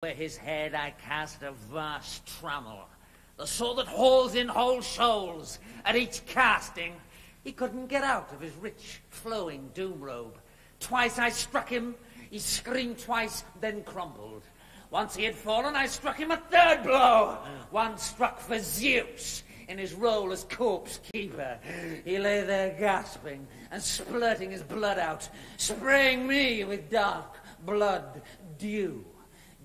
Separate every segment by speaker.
Speaker 1: Where his head I cast a vast trammel, the sword that hauls in whole shoals at each casting. He couldn't get out of his rich, flowing doom robe. Twice I struck him, he screamed twice, then crumpled. Once he had fallen, I struck him a third blow. One struck for Zeus in his role as corpse keeper. He lay there gasping and splurting his blood out, spraying me with dark blood dew.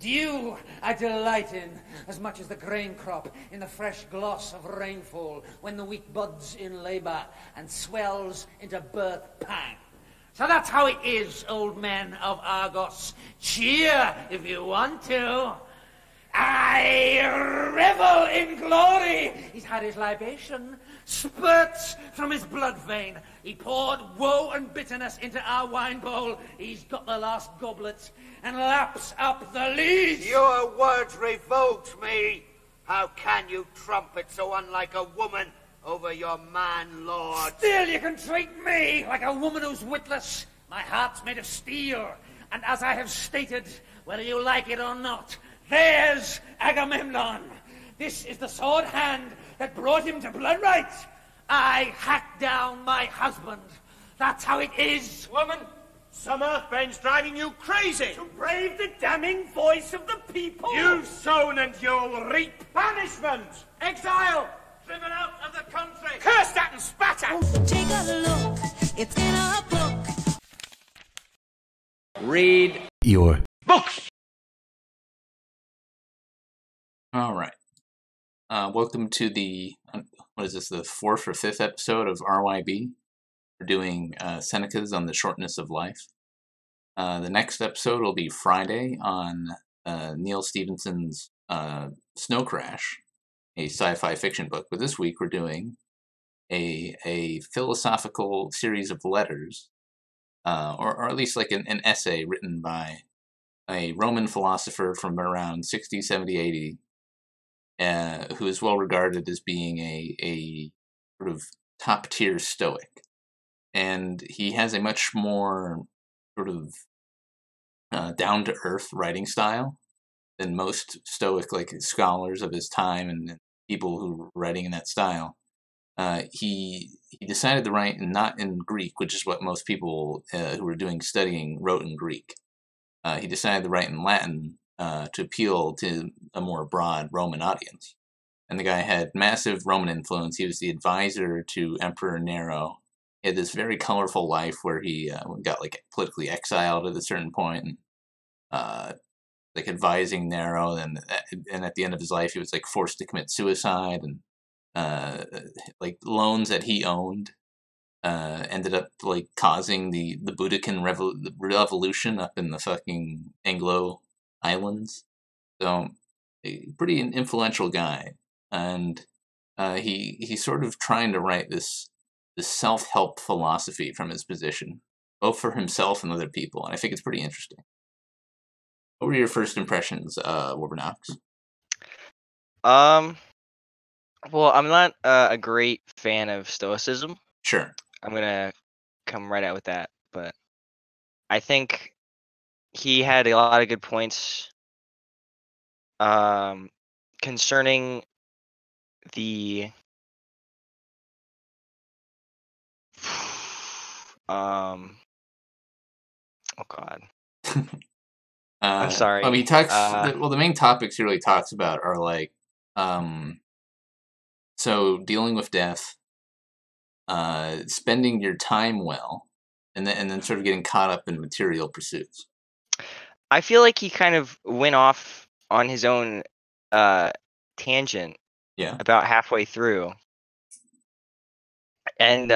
Speaker 1: Dew I delight in, as much as the grain crop in the fresh gloss of rainfall, when the wheat buds in labour and swells into birth pang. So that's how it is, old men of Argos. Cheer if you want to. I revel in glory. He's had his libation, spurts from his blood vein. He poured woe and bitterness into our wine bowl. He's got the last goblet and laps up the lees.
Speaker 2: Your words revolt me. How can you trumpet so unlike a woman over your man lord?
Speaker 1: Still you can treat me like a woman who's witless. My heart's made of steel, and as I have stated, whether you like it or not, there's Agamemnon. This is the sword hand that brought him to blood rights. I hacked down my husband. That's how it is.
Speaker 2: Woman, some earthbend's driving you crazy.
Speaker 1: To brave the damning voice of the people.
Speaker 2: You've sown and you'll reap. Banishment, exile, driven out of the country. Cursed at and spat at.
Speaker 3: Take a look, it's in a book.
Speaker 1: Read
Speaker 4: your
Speaker 2: Books.
Speaker 4: All right. Welcome to the, what is this, the 4th or 5th episode of RYB. We're doing Seneca's on the Shortness of Life. The next episode will be Friday on Neil Stephenson's Snow Crash, a sci-fi fiction book. But this week we're doing a philosophical series of letters, or at least like an essay written by a Roman philosopher from around 60, 70, 80, who is well regarded as being a sort of top-tier Stoic. And he has a much more sort of down-to-earth writing style than most Stoic scholars of his time and people who were writing in that style. He decided to write not in Greek, which is what most people who were doing studying wrote in Greek. He decided to write in Latin to appeal to a more broad Roman audience. And the guy had massive Roman influence. He was the advisor to Emperor Nero. He had this very colorful life where he got politically exiled at a certain point, and advising Nero. And at the end of his life, he was forced to commit suicide, and loans that he owned ended up causing the Boudiccan revolution up in the fucking Anglo Islands. So a pretty influential guy, and he's sort of trying to write this self-help philosophy from his position, both for himself and other people, and I think it's pretty interesting. What were your first impressions, Warburnox?
Speaker 5: Well, I'm not a great fan of Stoicism.
Speaker 4: Sure.
Speaker 5: I'm gonna come right out with that, but I think he had a lot of good points concerning the oh god. I'm sorry.
Speaker 4: He talks. The main topics he really talks about are so dealing with death, spending your time well, and then sort of getting caught up in material pursuits.
Speaker 5: I feel like he kind of went off on his own tangent.
Speaker 4: Yeah.
Speaker 5: About halfway through, and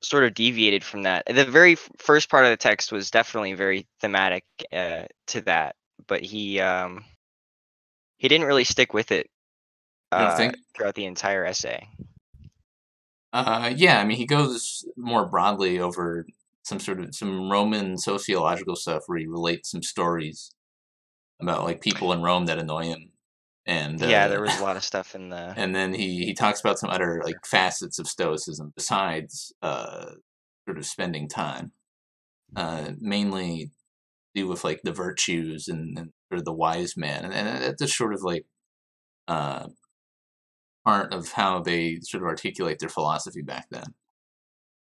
Speaker 5: sort of deviated from that. The very first part of the text was definitely very thematic to that, but he didn't really stick with it throughout the entire essay.
Speaker 4: Yeah, he goes more broadly over some Roman sociological stuff where he relates some stories about people in Rome that annoy him. And
Speaker 5: yeah, there was a lot of stuff in the.
Speaker 4: And then he talks about some other facets of Stoicism besides sort of spending time, mainly do with the virtues and sort of the wise man, and that's just sort of like part of how they sort of articulate their philosophy back then.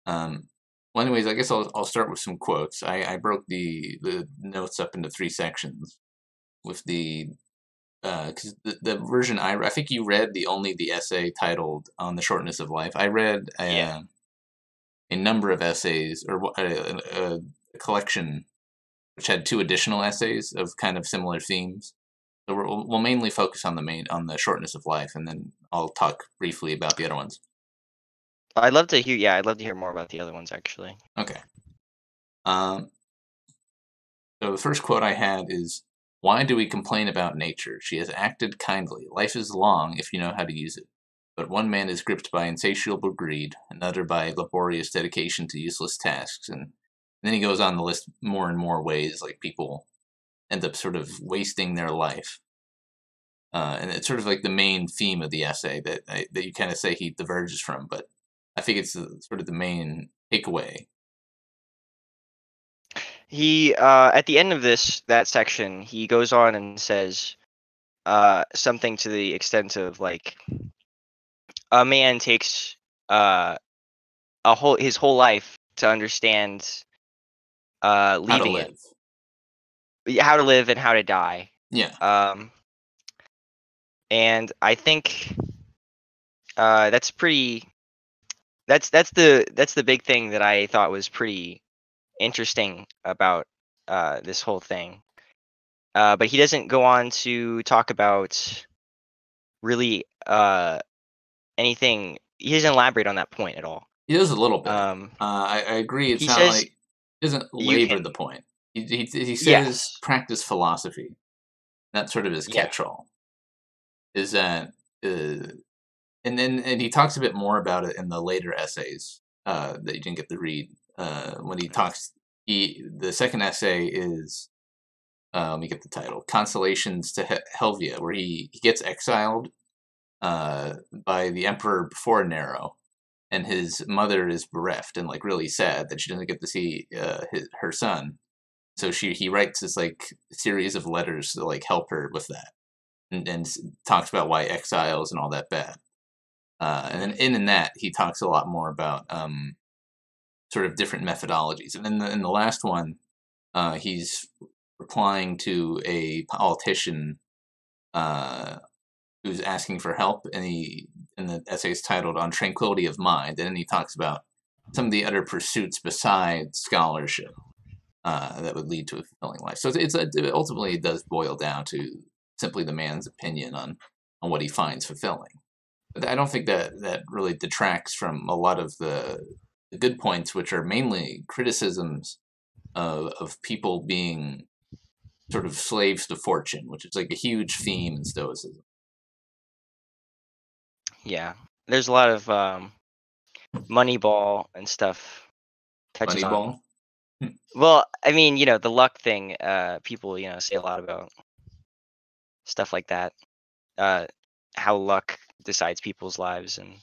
Speaker 4: Well, anyways, I guess I'll start with some quotes. I broke the notes up into 3 sections with the because the version I think you read only the essay titled "On the Shortness of Life." I read a number of essays, or a collection which had 2 additional essays of kind of similar themes. So we'll mainly focus on the shortness of life, and then I'll talk briefly about the other ones.
Speaker 5: I'd love to hear. Yeah, I'd love to hear more about the other ones actually.
Speaker 4: Okay. So the first quote I had is, "Why do we complain about nature? She has acted kindly. Life is long if you know how to use it. But one man is gripped by insatiable greed, another by laborious dedication to useless tasks." And then he goes on to list more and more ways like people end up sort of wasting their life. And it's sort of like the main theme of the essay that you kind of say he diverges from, but I think it's sort of the main takeaway.
Speaker 5: He at the end of that section, he goes on and says something to the extent of like, a man takes his whole life to understand leaving how to live and how to die.
Speaker 4: Yeah.
Speaker 5: And I think that's pretty. That's the big thing that I thought was pretty interesting about this whole thing. But he doesn't go on to talk about really anything. He doesn't elaborate on that point at all.
Speaker 4: He does a little bit. I agree. It's not like he doesn't labor the point. He says practice philosophy. That's sort of his catch-all. Is that and he talks a bit more about it in the later essays that you didn't get to read. When he talks, the second essay is let me get the title: "Consolations to Helvia," where he gets exiled by the emperor before Nero, and his mother is bereft and like really sad that she doesn't get to see her son. So he writes this like series of letters to like help her with that, and talks about why exiles and all that bad. And then in that he talks a lot more about sort of different methodologies. And in the last one, he's replying to a politician who's asking for help, and the essay is titled "On Tranquility of Mind," and then he talks about some of the other pursuits besides scholarship that would lead to a fulfilling life. So it ultimately does boil down to simply the man's opinion on what he finds fulfilling. But I don't think that really detracts from a lot of the good points, which are mainly criticisms of people being sort of slaves to fortune, which is like a huge theme in Stoicism.
Speaker 5: Yeah, there's a lot of Moneyball and stuff touches
Speaker 4: Moneyball?
Speaker 5: on. Well, I mean, the luck thing. People, say a lot about stuff like that. How luck decides people's lives. And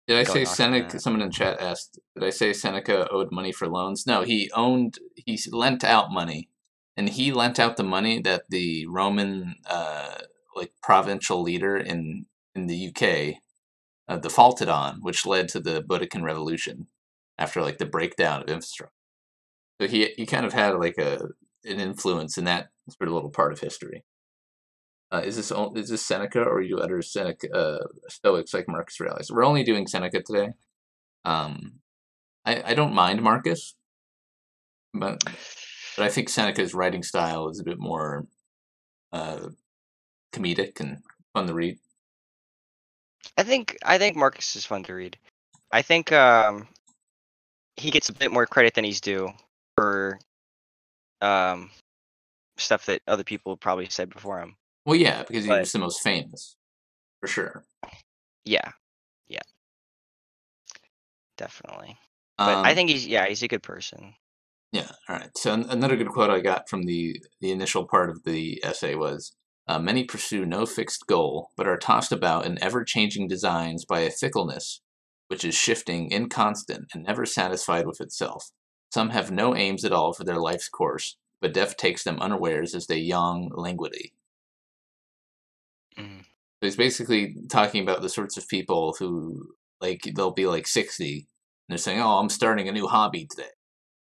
Speaker 4: did I say Seneca? Someone in chat asked, did I say Seneca owed money for loans? No, he lent out money, and he lent out the money that the Roman like provincial leader in the UK defaulted on, which led to the Boudiccan Revolution after like the breakdown of infrastructure. So he kind of had like an influence in that sort of little part of history. Is this Seneca, or you other Seneca Stoics like Marcus Aurelius? We're only doing Seneca today. I don't mind Marcus, but I think Seneca's writing style is a bit more comedic and fun to read.
Speaker 5: I think Marcus is fun to read. I think he gets a bit more credit than he's due for stuff that other people probably said before him.
Speaker 4: Well, yeah, because he was the most famous, for sure.
Speaker 5: Yeah, definitely. But I think he's a good person.
Speaker 4: Yeah. All right. So another good quote I got from the initial part of the essay was, "Many pursue no fixed goal, but are tossed about in ever-changing designs by a fickleness which is shifting, inconstant, and never satisfied with itself. Some have no aims at all for their life's course, but death takes them unawares as they yawn languidly.
Speaker 5: Mm.
Speaker 4: So he's basically talking about the sorts of people who, like, they'll be like 60, and they're saying, "Oh, I'm starting a new hobby today,"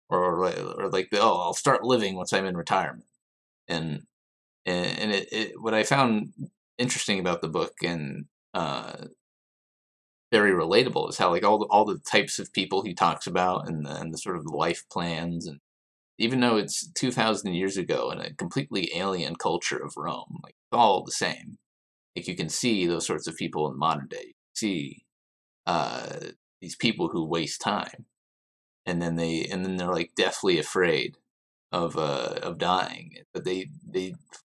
Speaker 4: or like, "Oh, I'll start living once I'm in retirement." And what I found interesting about the book and very relatable is how, like, all the types of people he talks about, and the sort of life plans, and even though it's 2,000 years ago in a completely alien culture of Rome, like, it's all the same. Like, you can see those sorts of people in modern day. You see uh, these people who waste time, and then they're like deathly afraid of dying, but they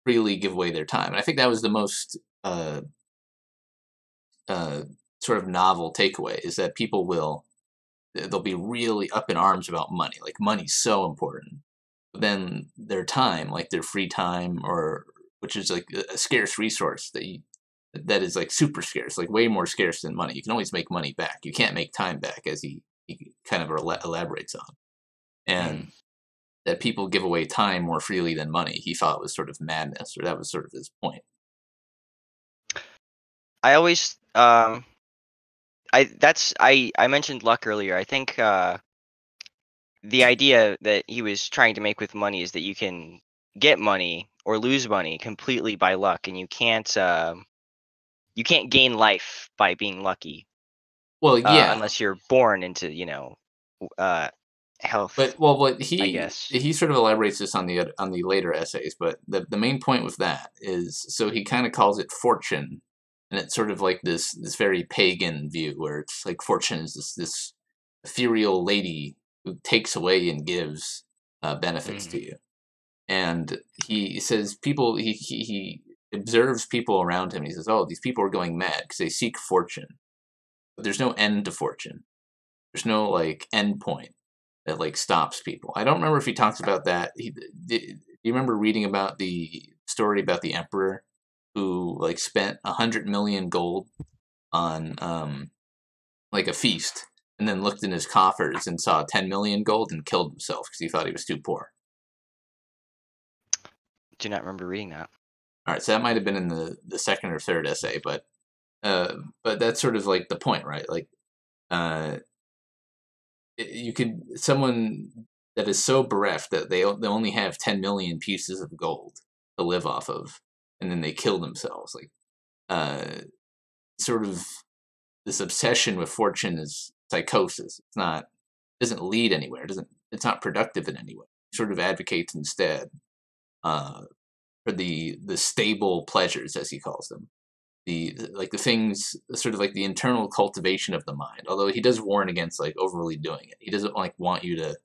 Speaker 4: freely give away their time. And I think that was the most uh, sort of novel takeaway, is that people they'll be really up in arms about money. Like, money's so important. But then their time, like their free time, or which is like a scarce resource that is like super scarce, like way more scarce than money. You can always make money back. You can't make time back, as he kind of elaborates on.
Speaker 5: Mm.
Speaker 4: And that people give away time more freely than money, he thought was sort of madness, or that was sort of his point.
Speaker 5: I always I mentioned luck earlier. I think the idea that he was trying to make with money is that you can get money or lose money completely by luck, and you can't gain life by being lucky
Speaker 4: Well, yeah,
Speaker 5: unless you're born into health,
Speaker 4: but well, what
Speaker 5: I guess.
Speaker 4: he sort of elaborates this on the later essays, but the main point with that is, so he kind of calls it fortune, and it's sort of like this very pagan view, where it's like fortune is this ethereal lady who takes away and gives benefits
Speaker 5: Mm.
Speaker 4: to you. And he says people he observes people around him. And he says, "Oh, these people are going mad because they seek fortune, but there's no end to fortune. There's no like end point that like stops people." I don't remember if he talks about that. Do you remember reading about the story about the emperor who like spent 100 million gold on like a feast, and then looked in his coffers and saw 10 million gold and killed himself because he thought he was too poor?
Speaker 5: Do not remember reading that.
Speaker 4: All right, so that might have been in the second or third essay, but that's sort of like the point, right? Like, uh, you could, someone that is so bereft that they only have 10 million pieces of gold to live off of, and then they kill themselves. Like, sort of this obsession with fortune is psychosis. It's not, doesn't lead anywhere. It's not productive in any way. It sort of advocates instead for the stable pleasures, as he calls them, the things, sort of like the internal cultivation of the mind. Although he does warn against like overly doing it. He doesn't like want you to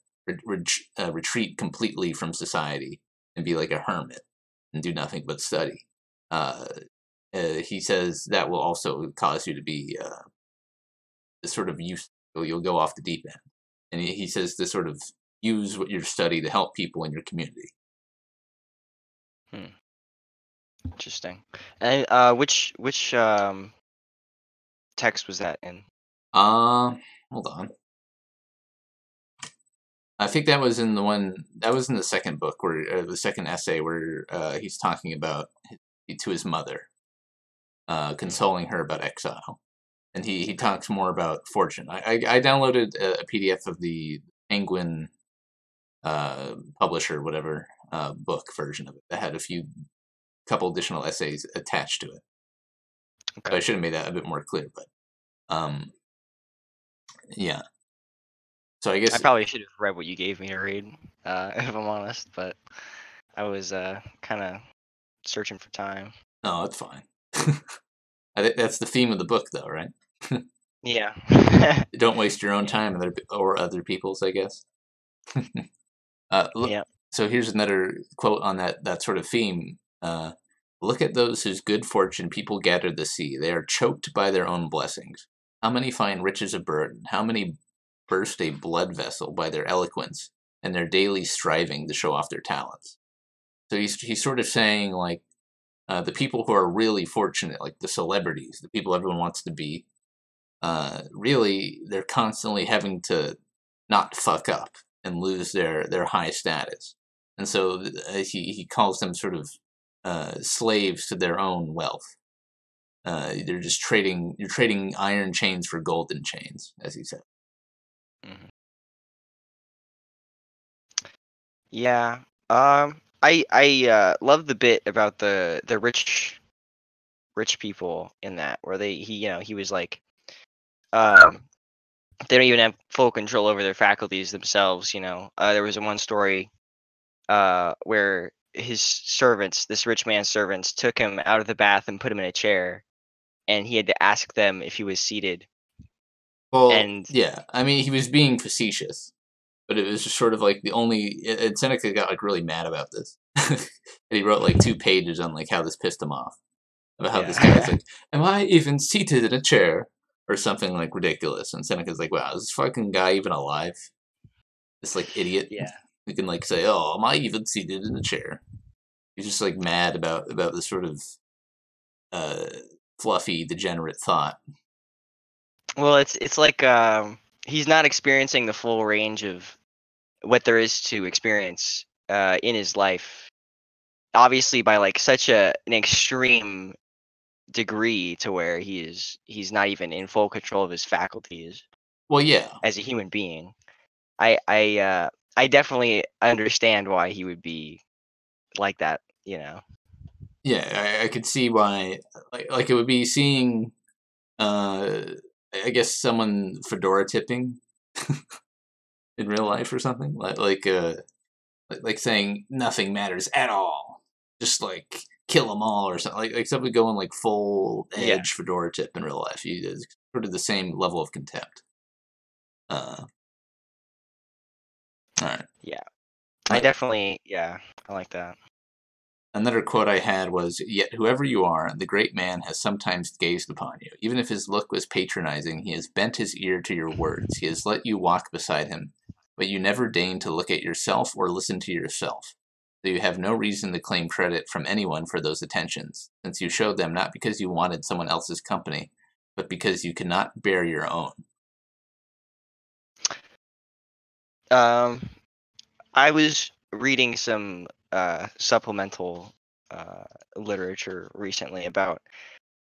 Speaker 4: retreat completely from society and be like a hermit and do nothing but study. He says that will also cause you to be sort of use. You'll go off the deep end, and he says to sort of use what you study to help people in your community.
Speaker 5: Hmm. Interesting. And which text was that in?
Speaker 4: Hold on. I think that was in the second book, where the second essay, where he's talking about to his mother, consoling her about exile, and he talks more about fortune. I downloaded a PDF of the Penguin publisher, whatever, book version of it that had couple additional essays attached to it.
Speaker 5: Okay.
Speaker 4: So I should have made that a bit more clear, but yeah. So I guess
Speaker 5: I probably should have read what you gave me to read, if I'm honest, but I was kind of searching for time.
Speaker 4: no, it's fine. I think that's the theme of the book, though, right?
Speaker 5: Yeah.
Speaker 4: Don't waste your own
Speaker 5: Yeah.
Speaker 4: time or other people's, I guess. Look,
Speaker 5: Yeah.
Speaker 4: so here's another quote on that sort of theme. Look at those whose good fortune people gather to see. They are choked by their own blessings. How many find riches a burden? How many burst a blood vessel by their eloquence and their daily striving to show off their talents? So he's sort of saying, like, the people who are really fortunate, like the celebrities, the people everyone wants to be, really, they're constantly having to not fuck up and lose their high status. and so he calls them sort of slaves to their own wealth. They're just trading. You're trading iron chains for golden chains, as he said.
Speaker 5: Mhm. Yeah. I love the bit about the rich people in that, where he was like, um they don't even have full control over their faculties themselves. There was one story where his servants, this rich man's servants, took him out of the bath and put him in a chair, and he had to ask them if he was seated.
Speaker 4: Well,
Speaker 5: And
Speaker 4: yeah. I mean, he was being facetious, but it was just sort of like the only. And Seneca got like really mad about this, and he wrote like 2 pages on like how this pissed him off, about how this guy's
Speaker 5: yeah,
Speaker 4: like, "Am I even seated in a chair?" or something like ridiculous. And Seneca's like, "Wow, is this fucking guy even alive? This like idiot
Speaker 5: yeah.
Speaker 4: who can like say, oh, am I even seated in a chair?" He's just like mad about this sort of uh, fluffy, degenerate thought.
Speaker 5: Well, it's like he's not experiencing the full range of what there is to experience in his life. Obviously, by like such an extreme degree, to where he's not even in full control of his faculties
Speaker 4: Well, yeah,
Speaker 5: as a human being. I definitely understand why he would be like that.
Speaker 4: yeah, I could see why. Like it would be seeing, uh, I guess, someone fedora tipping in real life or something. Like saying nothing matters at all, just like kill them all or something. Like somebody going like full
Speaker 5: Yeah,
Speaker 4: edge fedora tip in real life. It's sort of the same level of contempt. Uh, all right.
Speaker 5: yeah. I
Speaker 4: But
Speaker 5: definitely, yeah, I like that.
Speaker 4: another quote I had was, "Yet whoever you are, the great man has sometimes gazed upon you. Even if his look was patronizing, he has bent his ear to your words. He has let you walk beside him, but you never deign to look at yourself or listen to yourself. So you have no reason to claim credit from anyone for those attentions, since you showed them not because you wanted someone else's company, but because you could not bear your own."
Speaker 5: Um, I was reading some supplemental uh, literature recently about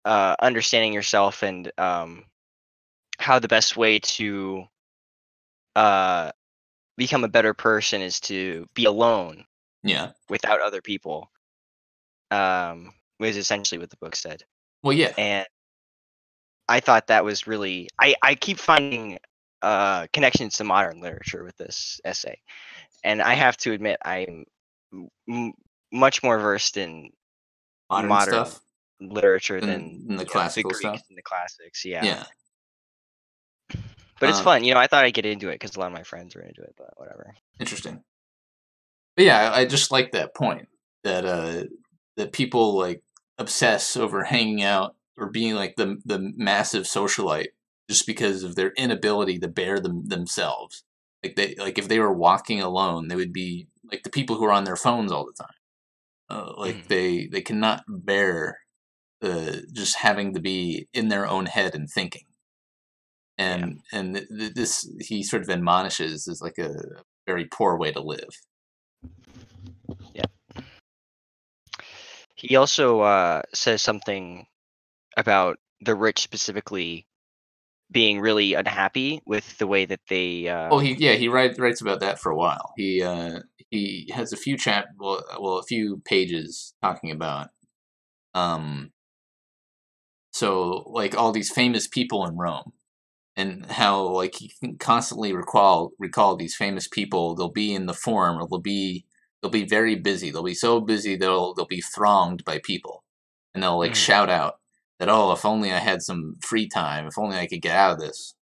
Speaker 5: understanding yourself, and how the best way to uh, become a better person is to be alone
Speaker 4: Yeah.
Speaker 5: without other people. Was essentially what the book said,
Speaker 4: Well, yeah.
Speaker 5: and I thought that was really. I keep finding connections to modern literature with this essay, and I have to admit I'm m- much more versed in
Speaker 4: Modern
Speaker 5: modern
Speaker 4: stuff
Speaker 5: literature than
Speaker 4: than the
Speaker 5: the
Speaker 4: classical
Speaker 5: Greeks
Speaker 4: stuff.
Speaker 5: and the classics. Yeah,
Speaker 4: Yeah.
Speaker 5: but it's fun. I thought I'd get into it because a lot of my friends are into it. But whatever.
Speaker 4: Interesting. But yeah, I just like that point that that people like obsess over hanging out or being like the massive socialite just because of their inability to bear themselves. Like if they were walking alone, they would be like the people who are on their phones all the time. Like
Speaker 5: Mhm.
Speaker 4: they cannot bear just having to be in their own head and thinking.
Speaker 5: Yeah,
Speaker 4: And this he sort of admonishes is like a very poor way to live.
Speaker 5: yeah. He also says something about the rich specifically being really unhappy with the way that they.
Speaker 4: Well, he writes about that for a while. He has a few a few pages talking about um so like all these famous people in Rome, and how like he can constantly recall these famous people. They'll be in the forum, or they'll be very busy. They'll be so busy they'll be thronged by people, and they'll like
Speaker 5: Mhm.
Speaker 4: shout out that, oh, if only I had some free time, if only I could get out of this.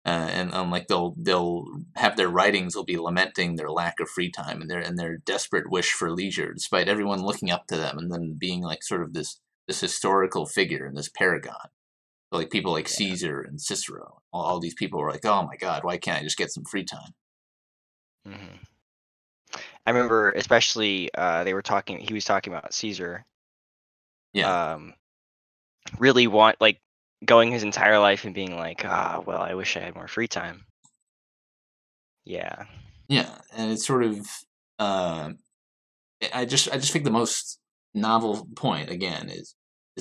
Speaker 4: And like they'll have their writings will be lamenting their lack of free time and their desperate wish for leisure, despite everyone looking up to them and then being like sort of this historical figure and this paragon. So, like people like
Speaker 5: Yeah.
Speaker 4: Caesar and Cicero, all these people were like, oh my god, why can't I just get some free time?
Speaker 5: Mhm. I remember, especially they were talking. He was talking about Caesar.
Speaker 4: Yeah,
Speaker 5: Um, really want like going his entire life and being like, well, I wish I had more free time. Yeah.
Speaker 4: yeah, and it's sort of Um, I just think the most novel point again is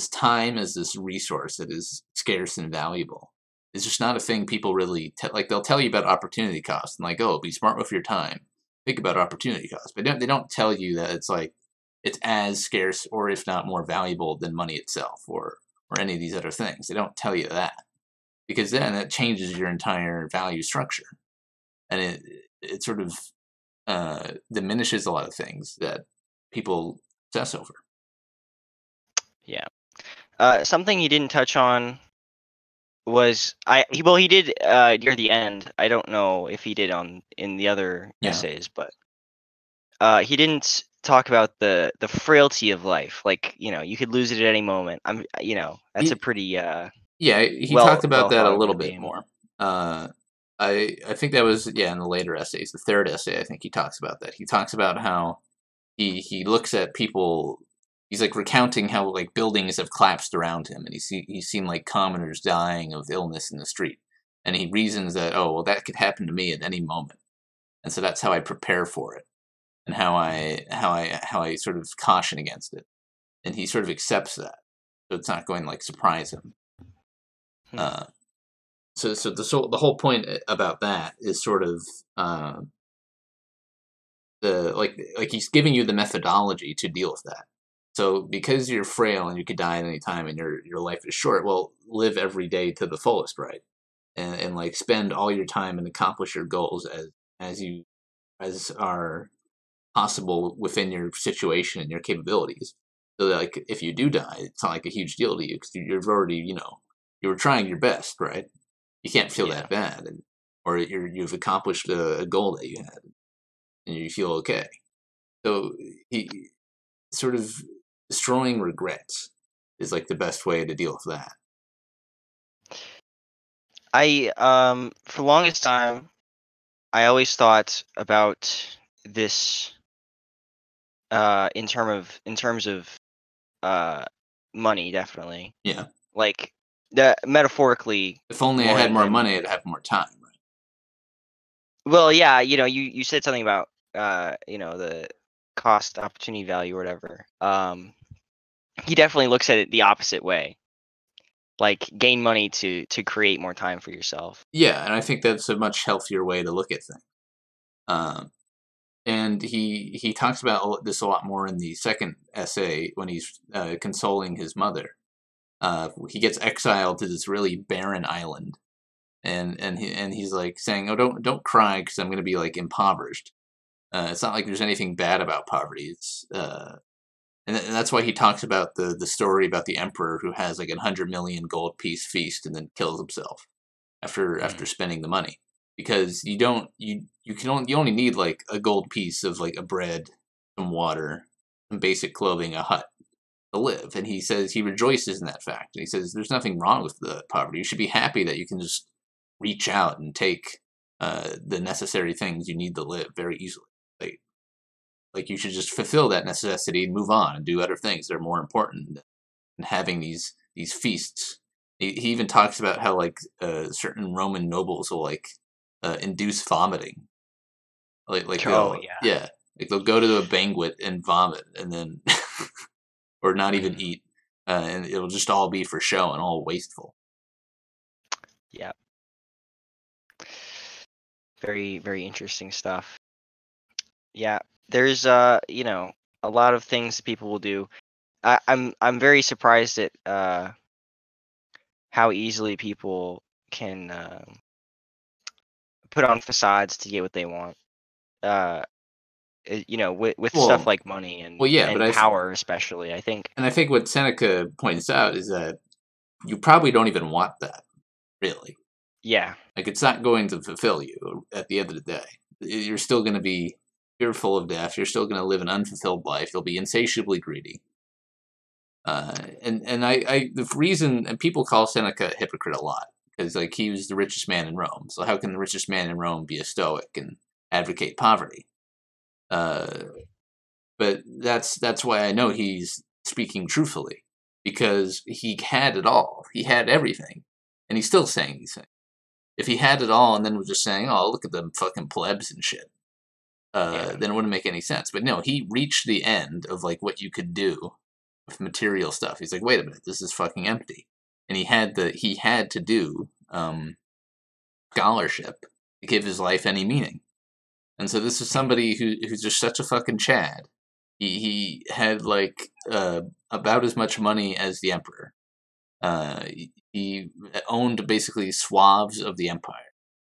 Speaker 4: time as this resource that is scarce and valuable. It's just not a thing people really like. They'll tell you about opportunity cost and like, oh, be smart with your time. Think about opportunity cost, but they don't tell you that it's like it's as scarce or if not more valuable than money itself or any of these other things. They don't tell you that because then that changes your entire value structure and it sort of diminishes a lot of things that people obsess over.
Speaker 5: Yeah. Something he didn't touch on was he did near the end. I don't know if he did in the other
Speaker 4: Yeah.
Speaker 5: essays, but he didn't talk about the frailty of life. Like, you could lose it at any moment. That's a pretty
Speaker 4: Yeah, he talked about
Speaker 5: well
Speaker 4: that a
Speaker 5: thought over
Speaker 4: little bit
Speaker 5: theme.
Speaker 4: more. I think that was in the later essays. The third essay, I think he talks about that. He talks about how he looks at people. He's like recounting how like buildings have collapsed around him, and he's seen like commoners dying of illness in the street, and he reasons that that could happen to me at any moment, and so that's how I prepare for it, and how I sort of caution against it, and he sort of accepts that, so it's not going to like surprise him. Uh, so the whole point about that is sort of the like he's giving you the methodology to deal with that. So because you're frail and you could die at any time and your life is short, well, live every day to the fullest, right? And like spend all your time and accomplish your goals as are possible within your situation and your capabilities. So that, like if you do die, it's not like a huge deal to you because you've already you were trying your best, right? You can't feel that bad, or you've accomplished a goal that you had, and you feel okay. So he sort of destroying regrets is like the best way to deal with that.
Speaker 5: For the longest time, I always thought about this in terms of money, definitely.
Speaker 4: Yeah.
Speaker 5: Like metaphorically.
Speaker 4: If only I had more money, I'd have more time. Right?
Speaker 5: Well, yeah, you said something about the cost opportunity value or whatever. He definitely looks at it the opposite way. Like gain money to create more time for yourself.
Speaker 4: Yeah, and I think that's a much healthier way to look at things. And he talks about this a lot more in the second essay when he's consoling his mother. He gets exiled to this really barren island, and he's like saying, "Oh, don't cry because I'm going to be like impoverished." It's not like there's anything bad about poverty. It's and that's why he talks about the story about the emperor who has like 100 million gold piece feast and then kills himself after spending the money, because you only need like a gold piece of like a bread, some water, some basic clothing, a hut to live. And he says he rejoices in that fact. And he says there's nothing wrong with the poverty. You should be happy that you can just reach out and take the necessary things you need to live very easily. Like you should just fulfill that necessity and move on and do other things that are more important than having these feasts. He even talks about how like certain Roman nobles will like induce vomiting. Like like they'll go to a banquet and vomit and then or not even eat, and it'll just all be for show and all wasteful.
Speaker 5: Yeah. Very, very interesting stuff. Yeah, there's a lot of things people will do. I'm very surprised at how easily people can put on facades to get what they want. With stuff like money and power, especially. I think
Speaker 4: what Seneca points out is that you probably don't even want that, really.
Speaker 5: Yeah.
Speaker 4: Like it's not going to fulfill you at the end of the day. You're still going to be fearful of death. You're still going to live an unfulfilled life. You'll be insatiably greedy. And I the reason, and people call Seneca a hypocrite a lot because like he was the richest man in Rome. So how can the richest man in Rome be a Stoic and advocate poverty? But that's why I know he's speaking truthfully, because he had it all. He had everything, and he's still saying these things. If he had it all and then was just saying, "Oh, look at them fucking plebs and shit," then it wouldn't make any sense. But no, he reached the end of like what you could do with material stuff. He's like, wait a minute, this is fucking empty, and he had to do scholarship to give his life any meaning. And so this is somebody who's just such a fucking Chad. He had like about as much money as the emperor. He owned basically swaths of the empire.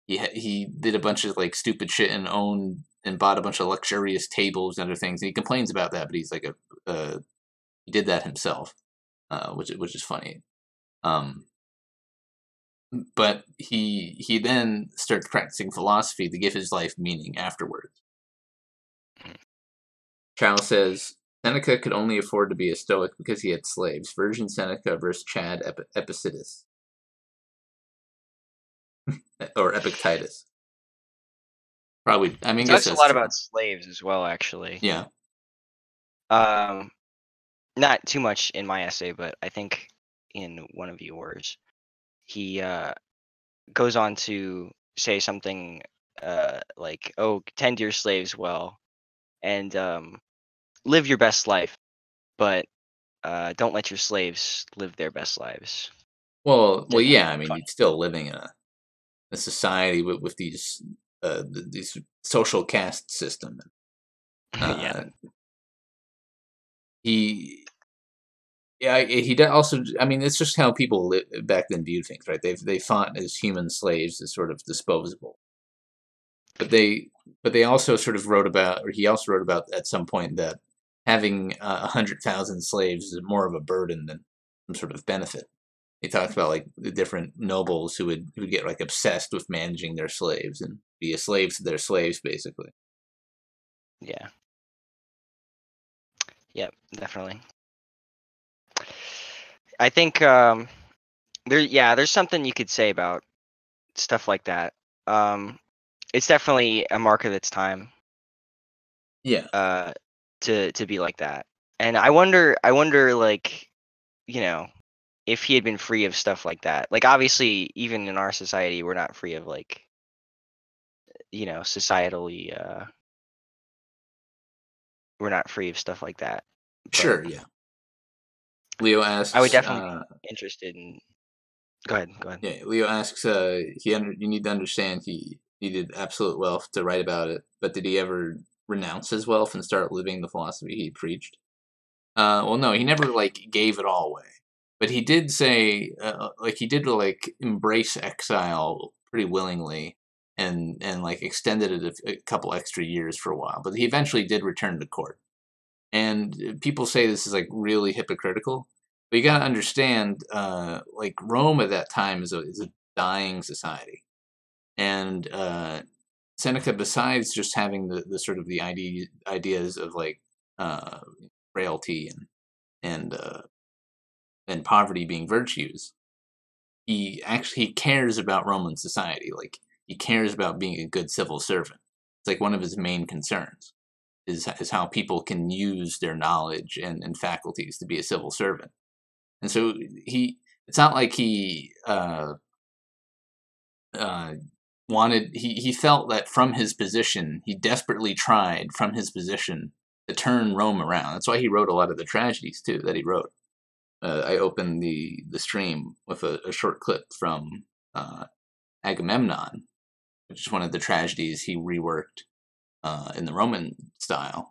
Speaker 4: He did a bunch of like stupid shit and owned and bought a bunch of luxurious tables and other things. And he complains about that, but he's like he did that himself, which is funny. But he then starts practicing philosophy to give his life meaning afterwards. Chow says Seneca could only afford to be a Stoic because he had slaves. Virgin Seneca versus Chad Epictetus. Or Epictetus. Probably. I mean,
Speaker 5: He talks a lot about slaves as well, actually.
Speaker 4: Yeah.
Speaker 5: Not too much in my essay, but I think in one of yours, he goes on to say something like, "Oh, tend your slaves well, and live your best life, but don't let your slaves live their best lives."
Speaker 4: Well, yeah. I mean, he's still living in a society with these social caste system.
Speaker 5: Yeah.
Speaker 4: He also. I mean, it's just how people back then viewed things, right? They fought as human slaves as sort of disposable, but they also sort of wrote about, or he also wrote about at some point that having 100,000 slaves is more of a burden than some sort of benefit. He talks about like the different nobles who would get like obsessed with managing their slaves and be a slave to their slaves, basically.
Speaker 5: Yeah. Yep, definitely. I think there's something you could say about stuff like that. It's definitely a mark of its time.
Speaker 4: Yeah.
Speaker 5: To be like that. And I wonder like, if he had been free of stuff like that. Like obviously even in our society we're not free of like, societally we're not free of stuff like that.
Speaker 4: Sure, yeah. Leo asks,
Speaker 5: I would definitely be interested in. Go ahead.
Speaker 4: Yeah, Leo asks, you need to understand he needed absolute wealth to write about it, but did he ever renounce his wealth and start living the philosophy he preached? Well, no, he never like gave it all away, but he did say, he did like embrace exile pretty willingly, and like extended it a couple extra years for a while. But he eventually did return to court, and people say this is like really hypocritical. But you gotta understand, like Rome at that time is a dying society, and Seneca, besides just having the sort of the ideas of like frailty and poverty being virtues, he cares about Roman society. Like he cares about being a good civil servant. It's like one of his main concerns is how people can use their knowledge and faculties to be a civil servant. And so it's not like he wanted, he felt that from his position, he desperately tried from his position to turn Rome around. That's why he wrote a lot of the tragedies too that he wrote. I opened the stream with a short clip from Agamemnon, which is one of the tragedies he reworked in the Roman style.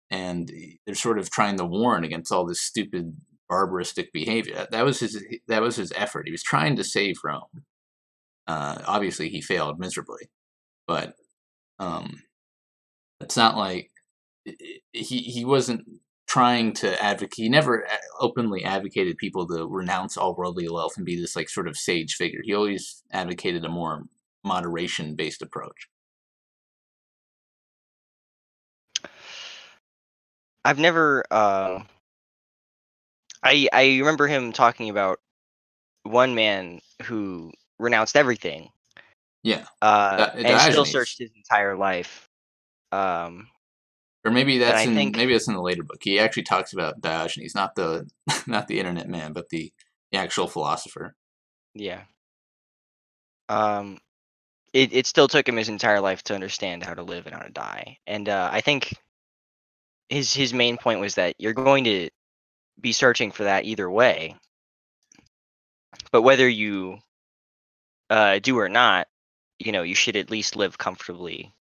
Speaker 4: And they're sort of trying to warn against all this stupid barbaristic behavior. That was his effort. He was trying to save Rome. Obviously, he failed miserably, but it's not like he wasn't trying to advocate. He never openly advocated people to renounce all worldly wealth and be this like sort of sage figure. He always advocated a more moderation-based approach.
Speaker 5: I've never. I remember him talking about one man who renounced everything.
Speaker 4: Yeah.
Speaker 5: And still searched his entire life.
Speaker 4: Or maybe that's maybe that's in the later book. He actually talks about Diogenes, not the not the internet man, but the actual philosopher.
Speaker 5: Yeah. it still took him his entire life to understand how to live and how to die. And I think his main point was that you're going to be searching for that either way, but whether you do or not, you should at least live comfortably,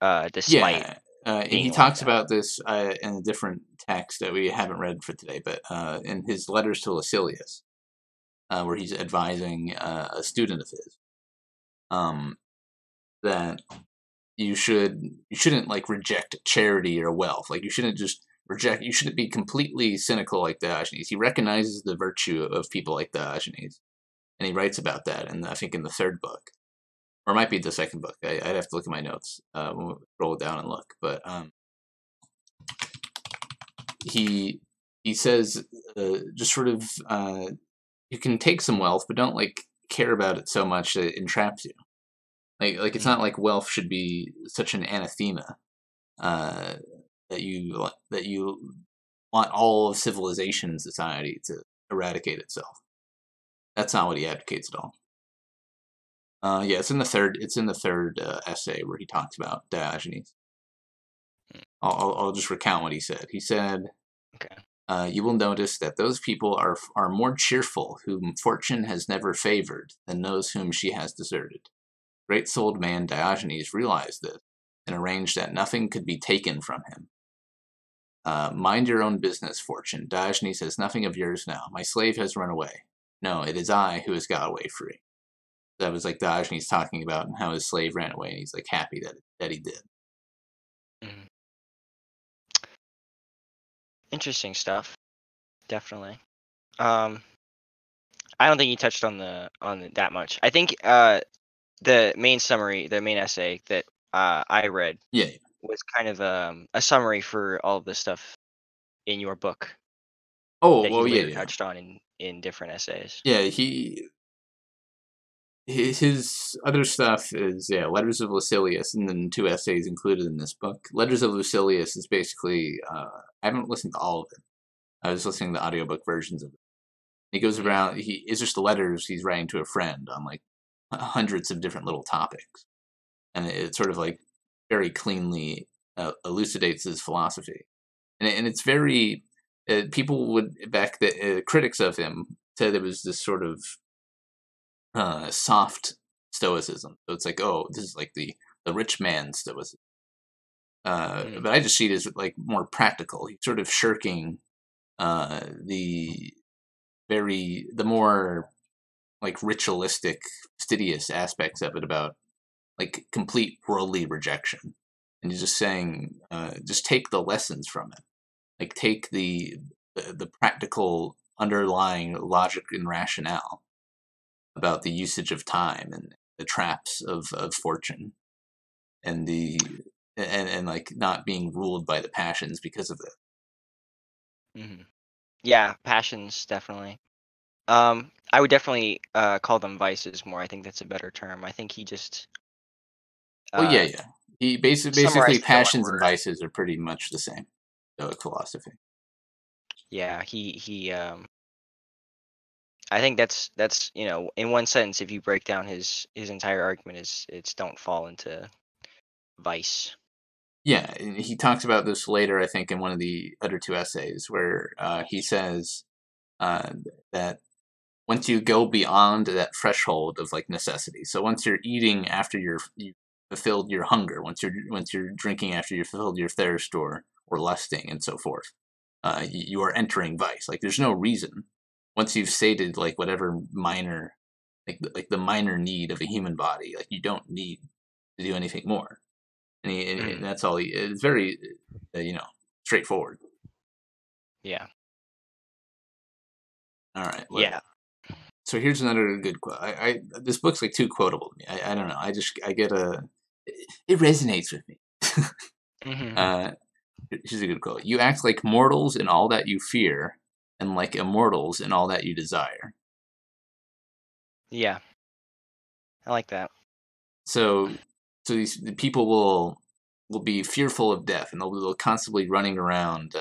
Speaker 5: despite
Speaker 4: Yeah, and he
Speaker 5: being like
Speaker 4: talks
Speaker 5: that.
Speaker 4: about this in a different text that we haven't read for today, but in his letters to Lucilius, where he's advising a student of his, um, that you shouldn't like reject charity or wealth. Like you shouldn't just reject. You shouldn't be completely cynical like Diogenes. He recognizes the virtue of people like Diogenes, and he writes about that. And I think in the third book, or it might be the second book. I'd have to look at my notes when we roll down and look. But he says just sort of you can take some wealth, but don't like care about it so much that it entraps you. Like it's not like wealth should be such an anathema uh, that you want all of civilization and society to eradicate itself. That's not what he advocates at all. Yeah, it's in the third. It's in the third essay where he talks about Diogenes. I'll just recount what he said. He said,
Speaker 5: Okay.
Speaker 4: "You will notice that those people are more cheerful whom fortune has never favored than those whom she has deserted. Great-souled man Diogenes realized this and arranged that nothing could be taken from him. Mind your own business, Fortune. Diogenes has nothing of yours now. My slave has run away. No, it is I who has got away free." That was like Diogenes talking about how his slave ran away, and he's like happy that he did.
Speaker 5: Mhm. Interesting stuff. Definitely. Um, I don't think he touched on that much. I think the main summary, the main essay that I read
Speaker 4: Yeah.
Speaker 5: was kind of a summary for all of the stuff in your book
Speaker 4: Oh
Speaker 5: that he
Speaker 4: well,
Speaker 5: later
Speaker 4: yeah.
Speaker 5: touched on in different essays.
Speaker 4: Yeah, his other stuff is Letters of Lucilius, and then 2 essays included in this book. Letters of Lucilius is basically I haven't listened to all of it. I was listening to audiobook versions of it. He goes around. It's just the letters he's writing to a friend on like hundreds of different little topics, and it sort of like very cleanly elucidates his philosophy, and it's very people would back the critics of him said it was this sort of soft stoicism. So it's like, oh, this is like the rich man stoicism. But I just see it as like more practical. He's sort of shirking the more like ritualistic, fastidious aspects of it about like complete worldly rejection, and he's just saying, just take the lessons from it. Like take the practical underlying logic and rationale about the usage of time and the traps of fortune and and like not being ruled by the passions because of it.
Speaker 5: Yeah, passions definitely. I would definitely call them vices more. I think that's a better term. I think he just
Speaker 4: Well, yeah. He basically
Speaker 5: summarized it in one
Speaker 4: passions and
Speaker 5: word.
Speaker 4: vices are pretty much the same. Stoic philosophy.
Speaker 5: Yeah, he I think that's in one sentence, if you break down his entire argument, is it's don't fall into vice.
Speaker 4: Yeah, and he talks about this later, I think, in one of the other 2 essays, where he says uh, that once you go beyond that threshold of like necessity, so once you're eating after you fulfilled your hunger, once you're drinking after you fulfilled your thirst or lusting and so forth, you are entering vice. Like there's no reason once you've sated like whatever minor like the minor need of a human body, like you don't need to do anything more. And that's all. It's very, straightforward.
Speaker 5: Yeah.
Speaker 4: All right.
Speaker 5: Yeah.
Speaker 4: So here's another good quote. This book's like too quotable to me. I don't know. I get it resonates with me. uh, Here's a good quote. You act like mortals in all that you fear, and like immortals in all that you desire.
Speaker 5: Yeah. I like that.
Speaker 4: So the people will be fearful of death, and they'll constantly running around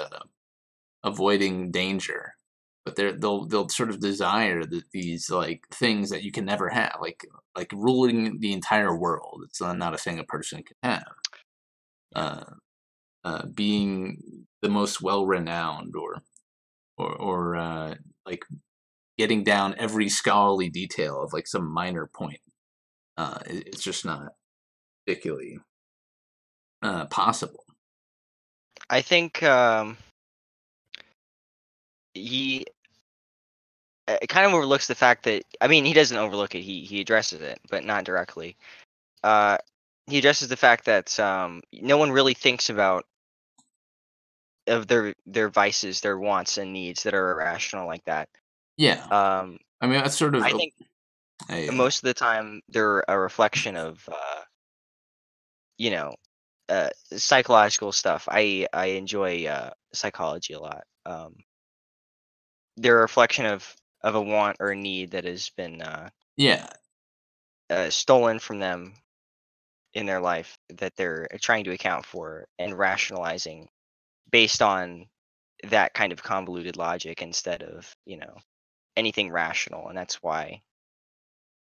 Speaker 4: avoiding danger. but they'll sort of desire these like things that you can never have, like ruling the entire world. It's not a thing a person can have. Uh, Being the most well-renowned, or like getting down every scholarly detail of like some minor point. It's just not particularly possible.
Speaker 5: I think he kind of overlooks the fact that, I mean, he doesn't overlook it. He addresses it, but not directly. Uh, he addresses the fact that no one really thinks about of their vices, their wants and needs that are irrational like that.
Speaker 4: Yeah,
Speaker 5: Um,
Speaker 4: I mean that's sort of
Speaker 5: I think
Speaker 4: a
Speaker 5: most of the time they're a reflection of you know psychological stuff. I enjoy psychology a lot. They're a reflection of a want or a need that has been
Speaker 4: yeah.
Speaker 5: stolen from them in their life that they're trying to account for and rationalizing based on that kind of convoluted logic instead of anything rational. And that's why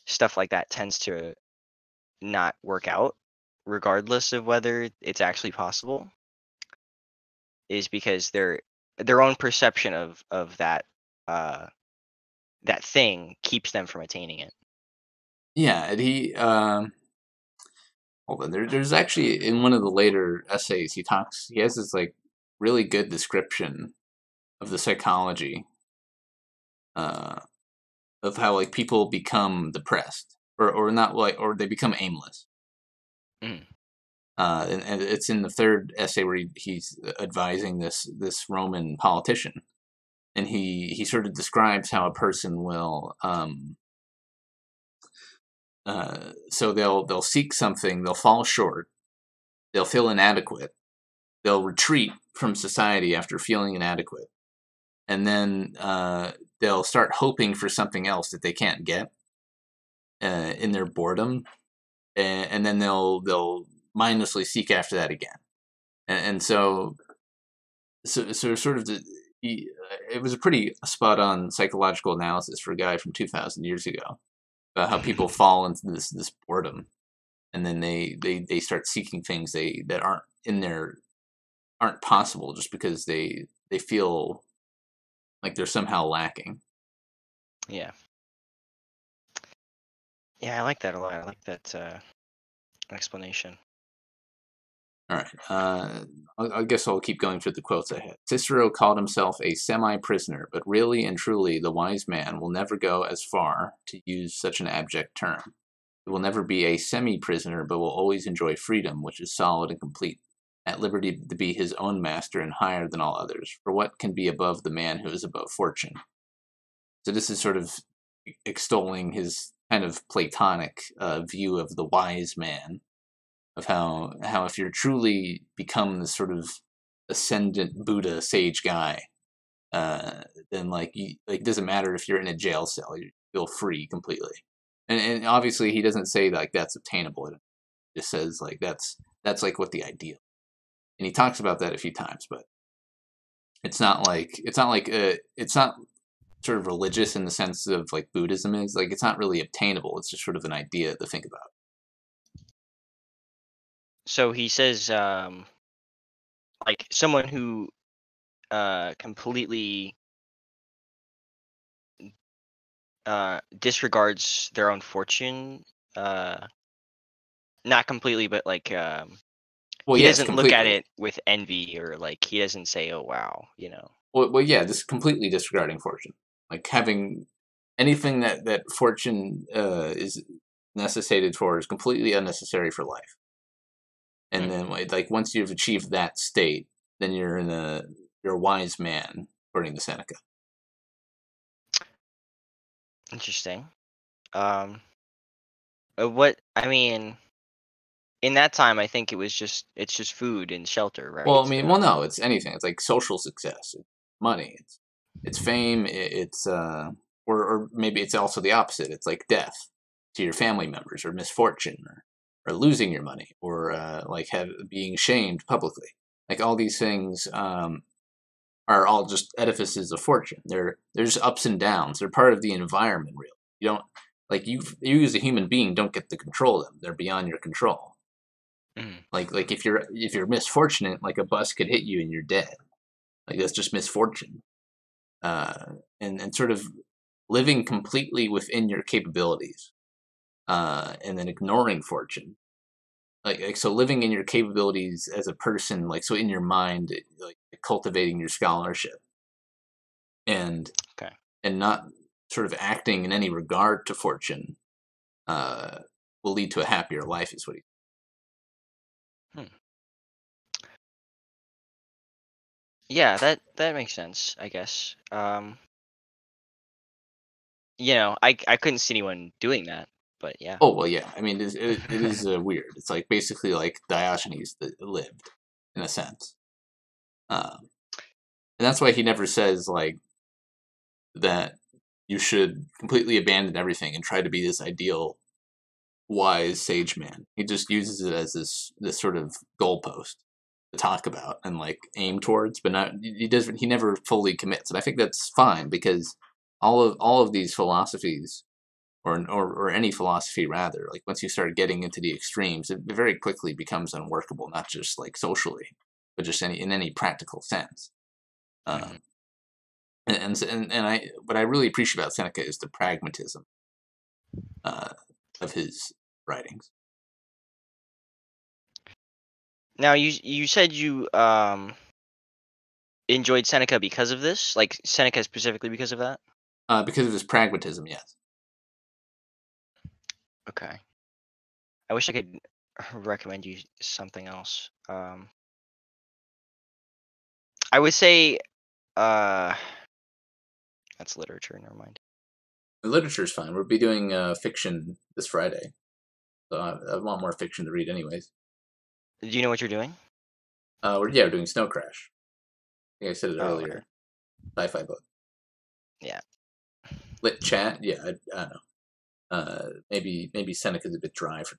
Speaker 5: stuff like that tends to not work out regardless of whether it's actually possible, is because their own perception of uh that thing keeps them from attaining it.
Speaker 4: Yeah, and he hold on. There's actually in one of the later essays he has this like really good description of the psychology uh, of how like people become depressed, or not, like, or they become aimless.
Speaker 5: Mm.
Speaker 4: And it's in the third essay where he's advising this Roman politician, and he sort of describes how a person will so they'll seek something, they'll fall short, they'll feel inadequate, they'll retreat from society after feeling inadequate, and then they'll start hoping for something else that they can't get in their boredom, and then they'll mindlessly seek after that again, and so sort of it was a pretty spot on psychological analysis for a guy from 2,000 years ago about how people fall into this boredom, and then they start seeking things that aren't possible just because they feel like they're somehow lacking.
Speaker 5: Yeah. Yeah, I like that a lot. I like that explanation.
Speaker 4: All right. I guess I'll keep going through the quotes I had. Cicero called himself a semi-prisoner, but really and truly, the wise man will never go as far, to use such an abject term. He will never be a semi-prisoner, but will always enjoy freedom, which is solid and complete, at liberty to be his own master and higher than all others. For what can be above the man who is above fortune? So this is sort of extolling his kind of Platonic view of the wise man, of how if you're truly become this sort of ascendant Buddha sage guy, then it doesn't matter if you're in a jail cell, you feel free completely. And obviously he doesn't say like that's obtainable. It just says like that's like what the ideal. And he talks about that a few times, but it's not sort of religious in the sense of like Buddhism is. Like it's not really obtainable. It's just sort of an idea to think about.
Speaker 5: So he says, like someone who completely disregards their own fortune, not completely, but like
Speaker 4: Well,
Speaker 5: he
Speaker 4: yes,
Speaker 5: doesn't look at
Speaker 4: completely.
Speaker 5: it with envy, or like he doesn't say, "Oh wow,"
Speaker 4: Well, yeah, this completely disregarding fortune, like having anything that fortune is necessitated for is completely unnecessary for life. And
Speaker 5: Hmm,
Speaker 4: then like once you've achieved that state, then you're a wise man, according to Seneca.
Speaker 5: interesting. Um, what I mean, in that time, I think it's just food and shelter,
Speaker 4: Well, I
Speaker 5: right?
Speaker 4: mean, well, no, it's anything. It's like social success, it's money, it's fame, it's or maybe it's also the opposite. It's like death to your family members, or misfortune, or losing your money, or being shamed publicly. Like all these things, are all just edifices of fortune. They're just ups and downs. They're part of the environment, really. You don't like you as a human being don't get to control them. They're beyond your control.
Speaker 5: Mhm.
Speaker 4: Like if you're misfortunate, like a bus could hit you and you're dead. Like that's just misfortune. And sort of living completely within your capabilities, and then ignoring fortune. Like so living in your capabilities as a person, like so in your mind, like cultivating your scholarship and
Speaker 5: Okay.
Speaker 4: not sort of acting in any regard to fortune, uh, will lead to a happier life. Is what he.
Speaker 5: Hmm. Yeah, that makes sense, I guess. I couldn't see anyone doing that, but yeah.
Speaker 4: Oh well, yeah. I mean, it is weird. It's like basically like Diogenes that lived, in a sense, and that's why he never says like that you should completely abandon everything and try to be this ideal, wise sage man. He just uses it as this sort of goalpost to talk about and like aim towards, but not he doesn't. He never fully commits, and I think that's fine because all of these philosophies or any philosophy rather, like once you start getting into the extremes, it very quickly becomes unworkable, not just like socially, but just in any practical sense.
Speaker 5: Mhm.
Speaker 4: Um, and I what I really appreciate about Seneca is the pragmatism uh, of his writings.
Speaker 5: Now you said you enjoyed Seneca because of this, like Seneca specifically because of that.
Speaker 4: Because of his pragmatism, yes.
Speaker 5: Okay. I wish I could recommend you something else. I would say uh that's literature. Never mind.
Speaker 4: The literature's fine. We'll be doing fiction this Friday, so I want more fiction to read, anyways.
Speaker 5: Do you know what you're doing?
Speaker 4: We're doing Snow Crash. I think I said it
Speaker 5: Oh, okay.
Speaker 4: earlier. Sci-fi book.
Speaker 5: Yeah.
Speaker 4: Lit chat. Yeah, I don't know. Maybe Seneca's a bit dry for.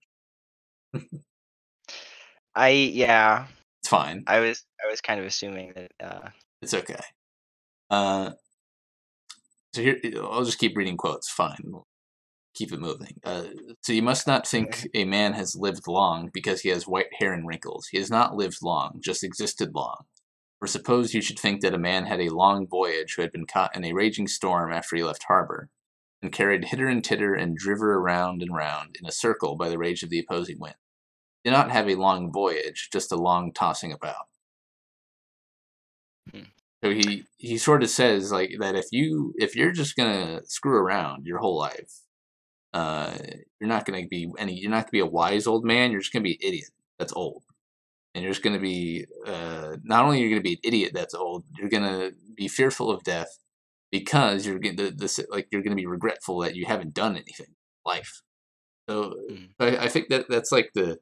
Speaker 5: Yeah.
Speaker 4: It's fine.
Speaker 5: I was kind of assuming that.
Speaker 4: It's okay. Uh, so here, I'll just keep reading quotes. Fine. We'll keep it moving. So you must not think a man has lived long because he has white hair and wrinkles. He has not lived long, just existed long. For suppose you should think that a man had a long voyage who had been caught in a raging storm after he left harbor, and carried hitter and titter and driver around and round in a circle by the rage of the opposing wind. He did not have a long voyage, just a long tossing about.
Speaker 5: Hmm.
Speaker 4: So he sort of says like that if you're just gonna screw around your whole life, uh, you're not gonna be a wise old man. You're just gonna be an idiot that's old, and you're just gonna be not only you're gonna be an idiot that's old, you're gonna be fearful of death because you're gonna like you're gonna be regretful that you haven't done anything in life. So
Speaker 5: Hmm.
Speaker 4: I think that's like the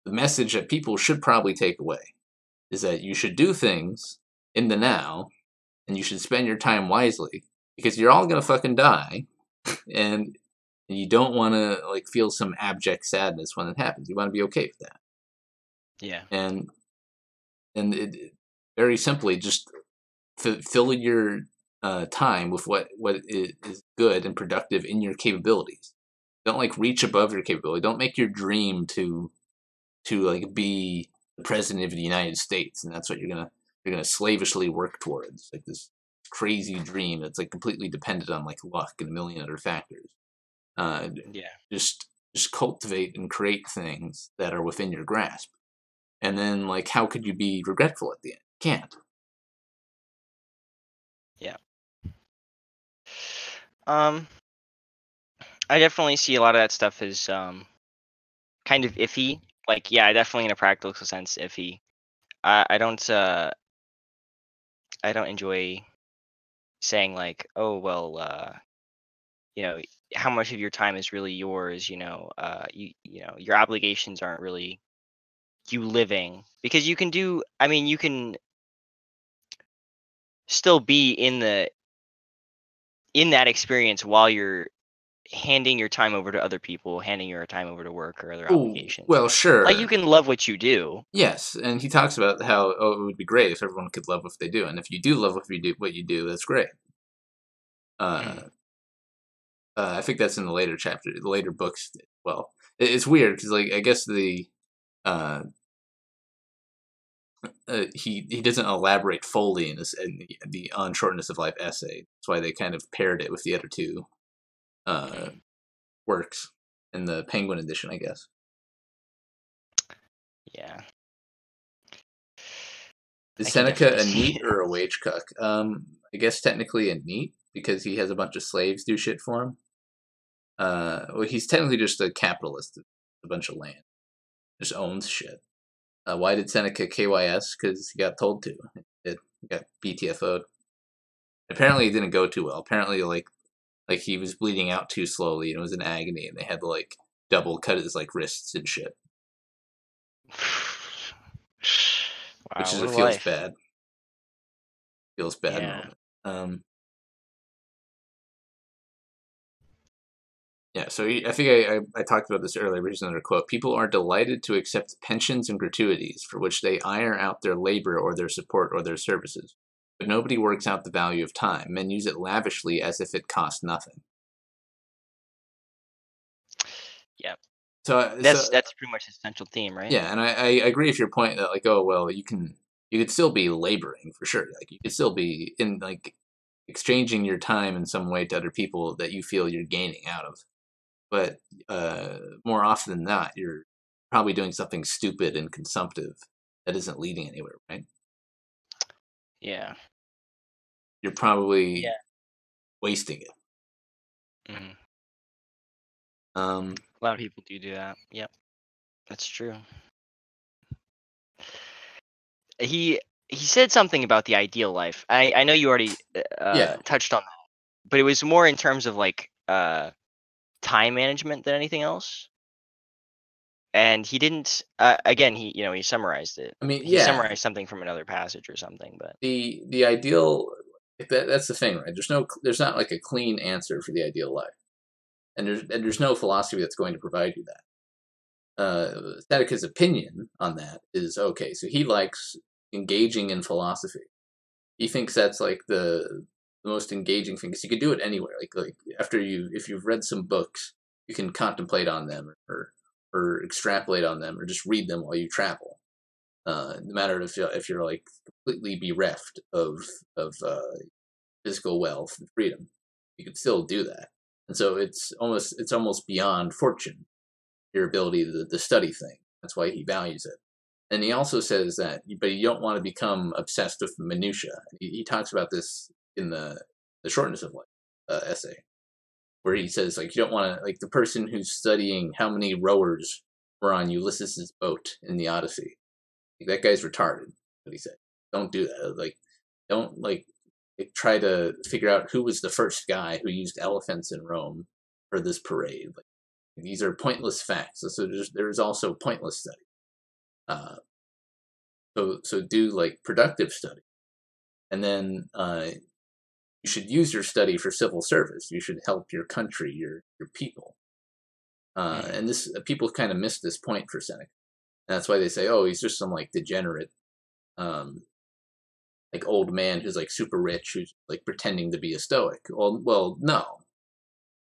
Speaker 4: message that people should probably take away is that you should do things in the now and you should spend your time wisely because you're all gonna fucking die, and you don't want to like feel some abject sadness when it happens. You want to be okay with that,
Speaker 5: Yeah.
Speaker 4: and very simply just fill your time with what is good and productive in your capabilities. Don't like reach above your capability. Don't make your dream to like be the president of the United States, and that's what you're gonna slavishly work towards, like this crazy dream that's like completely dependent on like luck and a million other factors. Uh,
Speaker 5: Yeah.
Speaker 4: just cultivate and create things that are within your grasp, and then like how could you be regretful at the end? Can't.
Speaker 5: Yeah. Um, I definitely see a lot of that stuff as kind of iffy. Like, yeah, definitely in a practical sense, iffy. I don't enjoy saying like, oh well, you know, how much of your time is really yours. Your obligations aren't really you living because you can do. I mean, you can still be in that experience while you're handing your time over to other people, handing your time over to work or other
Speaker 4: Ooh,
Speaker 5: obligations.
Speaker 4: well, sure.
Speaker 5: Like, you can love what you do.
Speaker 4: Yes, and he talks about how it would be great if everyone could love what they do, and if you do love what you do, that's great.
Speaker 5: Mhm.
Speaker 4: I think that's in the later chapter, the later books. Well, it's weird because, like, I guess uh, he doesn't elaborate fully in the on Shortness of Life essay. That's why they kind of paired it with the other two works in the Penguin edition, I guess.
Speaker 5: Yeah.
Speaker 4: Is
Speaker 5: I can
Speaker 4: Seneca
Speaker 5: definitely
Speaker 4: a
Speaker 5: see
Speaker 4: neat
Speaker 5: it.
Speaker 4: or a wage cuck? I guess technically a neat because he has a bunch of slaves do shit for him. Well, he's technically just a capitalist, a bunch of land, just owns shit. Why did Seneca KYS? Because he got told to. He got BTFO'd. Apparently, it didn't go too well. Apparently, like he was bleeding out too slowly and it was in agony, and they had to like double cut his like wrists and shit, which
Speaker 5: Wow,
Speaker 4: is
Speaker 5: what
Speaker 4: a
Speaker 5: a life.
Speaker 4: feels bad
Speaker 5: Yeah.
Speaker 4: moment. Yeah, so I think I talked about this earlier, but here's another quote. People are delighted to accept pensions and gratuities for which they hire out their labor or their support or their services. But nobody works out the value of time. Men use it lavishly as if it cost nothing.
Speaker 5: Yeah.
Speaker 4: So
Speaker 5: That's pretty much his central theme, right?
Speaker 4: yeah, and I agree with your point that, like, oh well, you could still be laboring for sure. Like, you could still be in, like, exchanging your time in some way to other people that you feel you're gaining out of. But more often than not, you're probably doing something stupid and consumptive that isn't leading anywhere, right?
Speaker 5: Yeah.
Speaker 4: You're probably
Speaker 5: Yeah.
Speaker 4: wasting it.
Speaker 5: Mhm.
Speaker 4: Um,
Speaker 5: A lot of people do that. Yep, that's true. He said something about the ideal life. I know you already
Speaker 4: yeah,
Speaker 5: touched on that, but it was more in terms of like time management than anything else. And he didn't. Again, he summarized it.
Speaker 4: I mean,
Speaker 5: He
Speaker 4: yeah,
Speaker 5: summarized something from another passage or something, but
Speaker 4: the ideal, that's the thing, right? There's not like a clean answer for the ideal life, and there's no philosophy that's going to provide you that. Seneca's opinion on that is okay. So he likes engaging in philosophy. He thinks that's like the most engaging thing because you can do it anywhere. Like after if you've read some books, you can contemplate on them or extrapolate on them or just read them while you travel. No matter if you're like completely bereft of physical wealth and freedom, you can still do that. And so it's almost beyond fortune, your ability to study things. That's why he values it. And he also says that, but you don't want to become obsessed with minutia. He talks about this in the Shortness of Life essay, where he says, like, you don't want to, like, the person who's studying how many rowers were on Ulysses's boat in the Odyssey. Like, that guy's retarded. What he said. Don't do that. Like, don't try to figure out who was the first guy who used elephants in Rome for this parade. Like, these are pointless facts. So there's also pointless study. So do like productive study, and then you should use your study for civil service. You should help your country, your people. And this people kind of miss this point for Seneca. And that's why they say, oh, he's just some like degenerate, like old man who's like super rich, who's like pretending to be a Stoic. Well, no,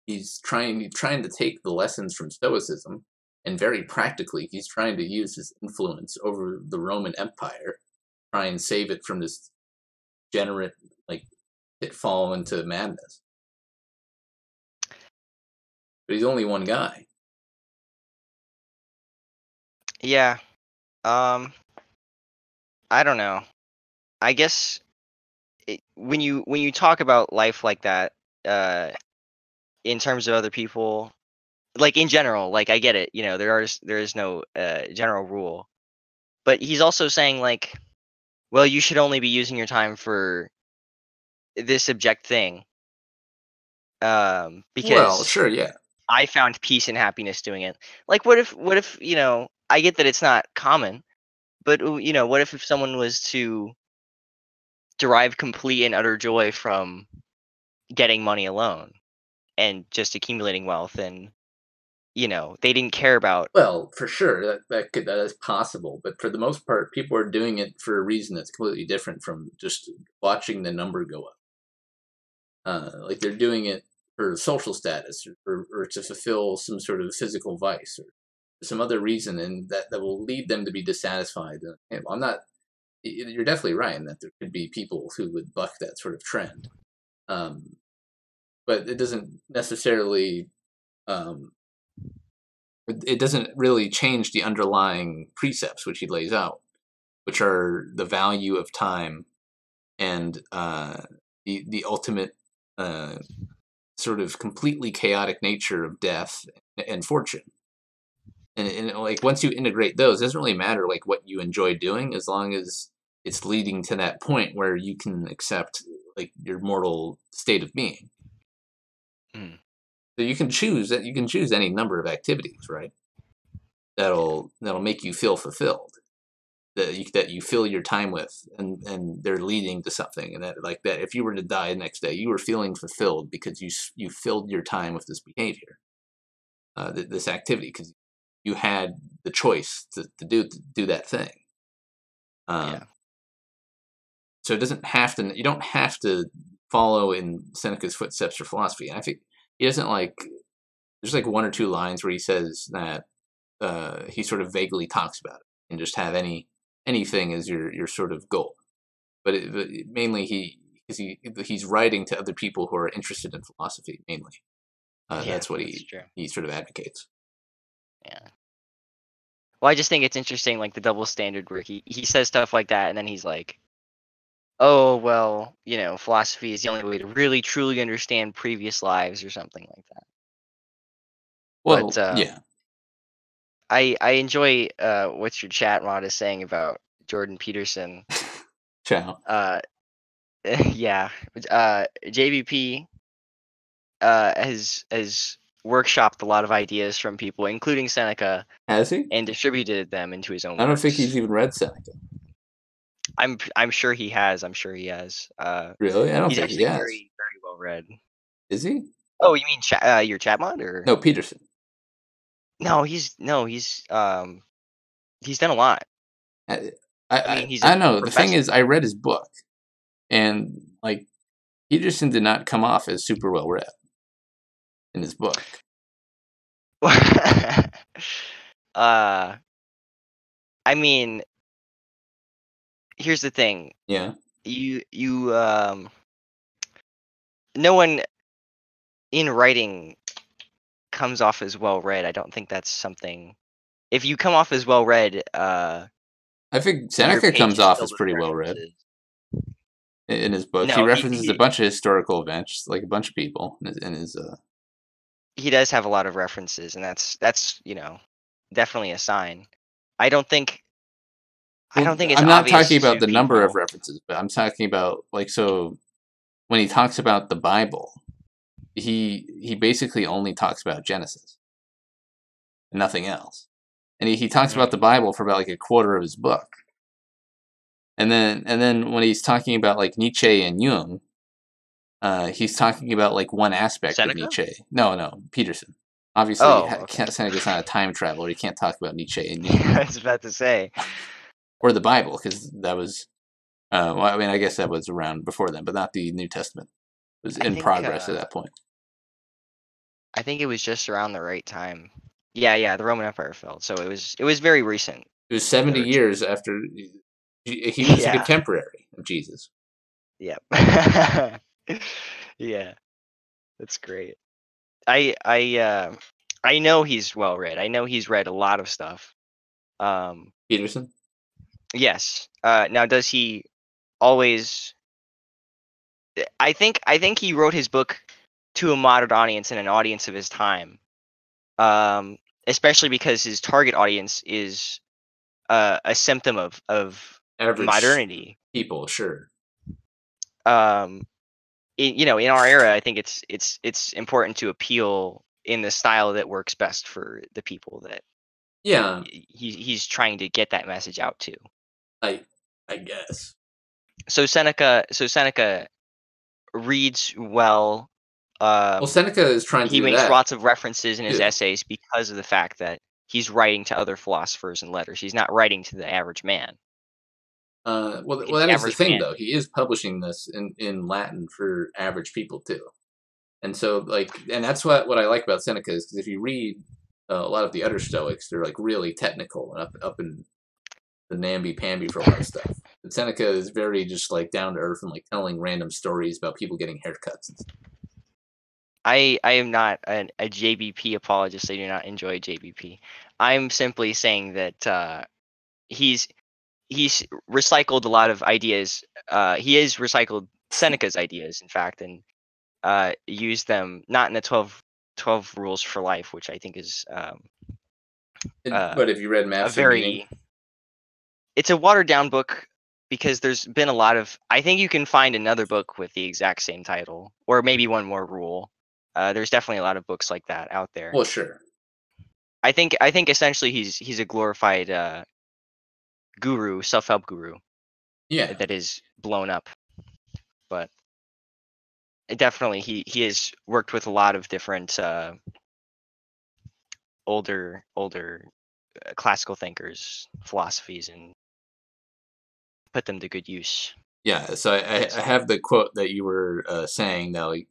Speaker 4: he's trying to take the lessons from Stoicism, and very practically, he's trying to use his influence over the Roman Empire, try and save it from this degenerate like pitfall into madness. But he's only one guy.
Speaker 5: yeah. I don't know. I guess when you talk about life like that, in terms of other people, like in general, like I get it. There is no general rule, but he's also saying like, well, you should only be using your time for this object thing,
Speaker 4: Well,
Speaker 5: because
Speaker 4: sure, yeah.
Speaker 5: I found peace and happiness doing it. Like, what if I get that it's not common, but what if someone was to derive complete and utter joy from getting money alone? and just accumulating wealth, and they didn't care about.
Speaker 4: Well, for sure, that is possible, but for the most part, people are doing it for a reason that's completely different from just watching the number go up. Like they're doing it for social status, or to fulfill some sort of physical vice, or some other reason, and that will lead them to be dissatisfied. And I'm not. You're definitely right in that there could be people who would buck that sort of trend, but it doesn't necessarily. It doesn't really change the underlying precepts which he lays out, which are the value of time and the ultimate sort of completely chaotic nature of death and fortune. And like once you integrate those, it doesn't really matter like what you enjoy doing, as long as it's leading to that point where you can accept like your mortal state of being.
Speaker 5: Mm.
Speaker 4: So you can choose any number of activities, right? That'll make you feel fulfilled. That you fill your time with, and they're leading to something, and that if you were to die the next day, you were feeling fulfilled because you filled your time with this behavior, this activity, because you had the choice to do that thing.
Speaker 5: Yeah.
Speaker 4: So it doesn't have to. You don't have to follow in Seneca's footsteps for philosophy. And I think he doesn't like. There's like one or two lines where he says that he sort of vaguely talks about it, and just have anything as your sort of goal. But mainly he's writing to other people who are interested in philosophy mainly. That's what he sort of advocates.
Speaker 5: Yeah. Well, I just think it's interesting, like the double standard where he says stuff like that, and then he's like, "Oh, well, philosophy is the only way to really truly understand previous lives," or something like that.
Speaker 4: Well,
Speaker 5: But
Speaker 4: yeah.
Speaker 5: I enjoy what your chat mod is saying about Jordan Peterson.
Speaker 4: Ciao.
Speaker 5: Yeah. JVP has workshopped a lot of ideas from people, including Seneca.
Speaker 4: Has he?
Speaker 5: And distributed them into his own
Speaker 4: I don't
Speaker 5: works.
Speaker 4: think he's even read Seneca.
Speaker 5: I'm sure he has. I'm sure he has.
Speaker 4: Really? I don't
Speaker 5: he's
Speaker 4: think
Speaker 5: actually
Speaker 4: he has.
Speaker 5: very, very well read.
Speaker 4: Is he?
Speaker 5: Oh, you mean your chat mod, or
Speaker 4: No, Peterson.
Speaker 5: No, he's done a lot.
Speaker 4: I know. The thing is, I read his book, and like Peterson did not come off as super well read in his book.
Speaker 5: I mean, here's the thing.
Speaker 4: Yeah.
Speaker 5: No one in writing comes off as well read. I don't think that's something. If you come off as well read,
Speaker 4: I think Seneca comes off as pretty well read in his book.
Speaker 5: No,
Speaker 4: he references a bunch of historical events, like a bunch of people in his.
Speaker 5: He does have a lot of references, and that's definitely a sign. I don't think it's.
Speaker 4: I'm not
Speaker 5: obvious
Speaker 4: talking about
Speaker 5: to
Speaker 4: the number of
Speaker 5: people.
Speaker 4: references, but I'm talking about like so when he talks about the Bible, he basically only talks about Genesis and nothing else. And he talks about the Bible for about like a quarter of his book. And then when he's talking about like Nietzsche and Jung, he's talking about like one aspect
Speaker 5: Seneca?
Speaker 4: of Nietzsche. No, Peterson. Obviously,
Speaker 5: okay.
Speaker 4: Seneca's not a time traveler. He can't talk about Nietzsche and Jung.
Speaker 5: I was about to say.
Speaker 4: Or the Bible, because that was, well, I mean, I guess that was around before then, but not the New Testament. It was in progress at that point.
Speaker 5: I think it was just around the right time. Yeah, the Roman Empire fell, so it was very recent.
Speaker 4: It was 70 years after he was a contemporary of Jesus.
Speaker 5: Yep. Yeah, that's great. I know he's well read. I know he's read a lot of stuff.
Speaker 4: Peterson?
Speaker 5: Yes. Now, does he always? I think he wrote his book to a modern audience and an audience of his time. Especially because his target audience is a symptom of
Speaker 4: average
Speaker 5: modernity.
Speaker 4: People, sure.
Speaker 5: In our era, I think it's important to appeal in the style that works best for the people that he's trying to get that message out to.
Speaker 4: I guess.
Speaker 5: So Seneca reads well
Speaker 4: Well, Seneca is trying to
Speaker 5: he
Speaker 4: do
Speaker 5: makes
Speaker 4: that
Speaker 5: lots of references in his
Speaker 4: too.
Speaker 5: essays because of the fact that he's writing to other philosophers and letters. He's not writing to the average man.
Speaker 4: Well,
Speaker 5: The
Speaker 4: that is the
Speaker 5: average
Speaker 4: thing,
Speaker 5: man.
Speaker 4: though. He is publishing this in Latin for average people too, and so and that's what I like about Seneca is because if you read a lot of the other Stoics, they're like really technical and up in the namby pamby for a lot of stuff. But Seneca is very just like down to earth and like telling random stories about people getting haircuts and stuff.
Speaker 5: I am not a JBP apologist. I do not enjoy JBP. I'm simply saying that he's recycled a lot of ideas. He has recycled Seneca's ideas, in fact, and used them not in the 12 rules for life, which I think is
Speaker 4: But if you read
Speaker 5: a
Speaker 4: Maps of Meaning,
Speaker 5: very it's a watered down book because there's been a lot of I think you can find another book with the exact same title or maybe one more rule. There's definitely a lot of books like that out there.
Speaker 4: well, sure,
Speaker 5: I think essentially he's a glorified guru, self-help guru
Speaker 4: yeah,
Speaker 5: that is blown up. But definitely he has worked with a lot of different older classical thinkers, philosophies, and put them to good use.
Speaker 4: yeah. So I have the quote that you were saying that like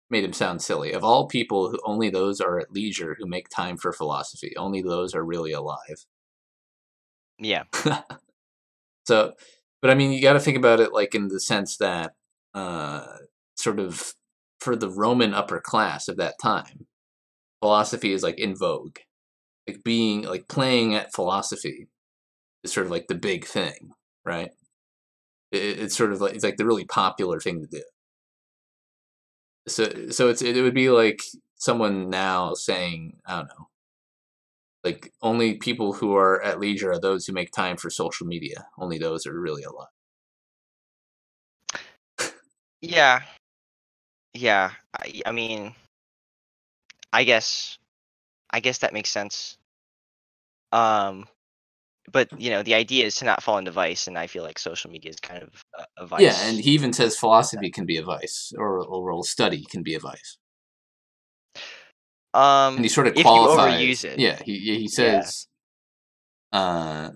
Speaker 4: made him sound silly. Of all people, only those are at leisure who make time for philosophy. Only those are really alive.
Speaker 5: Yeah.
Speaker 4: So, but I mean, you got to think about it like in the sense that, sort of, for the Roman upper class of that time, philosophy is like in vogue. Like being like playing at philosophy is sort of like the big thing, right? It's sort of like it's like the really popular thing to do. So it would be like someone now saying, I don't know, like only people who are at leisure are those who make time for social media. Only those are really alive.
Speaker 5: Yeah. Yeah. I mean, I guess that makes sense. But the idea is to not fall into vice, and I feel like social media is kind of a
Speaker 4: Yeah, and
Speaker 5: vice.
Speaker 4: he even says philosophy can be a vice, or study can be a vice. And he sort of
Speaker 5: If you
Speaker 4: qualifies.
Speaker 5: overuse it,
Speaker 4: Yeah, he
Speaker 5: yeah.
Speaker 4: says, uh,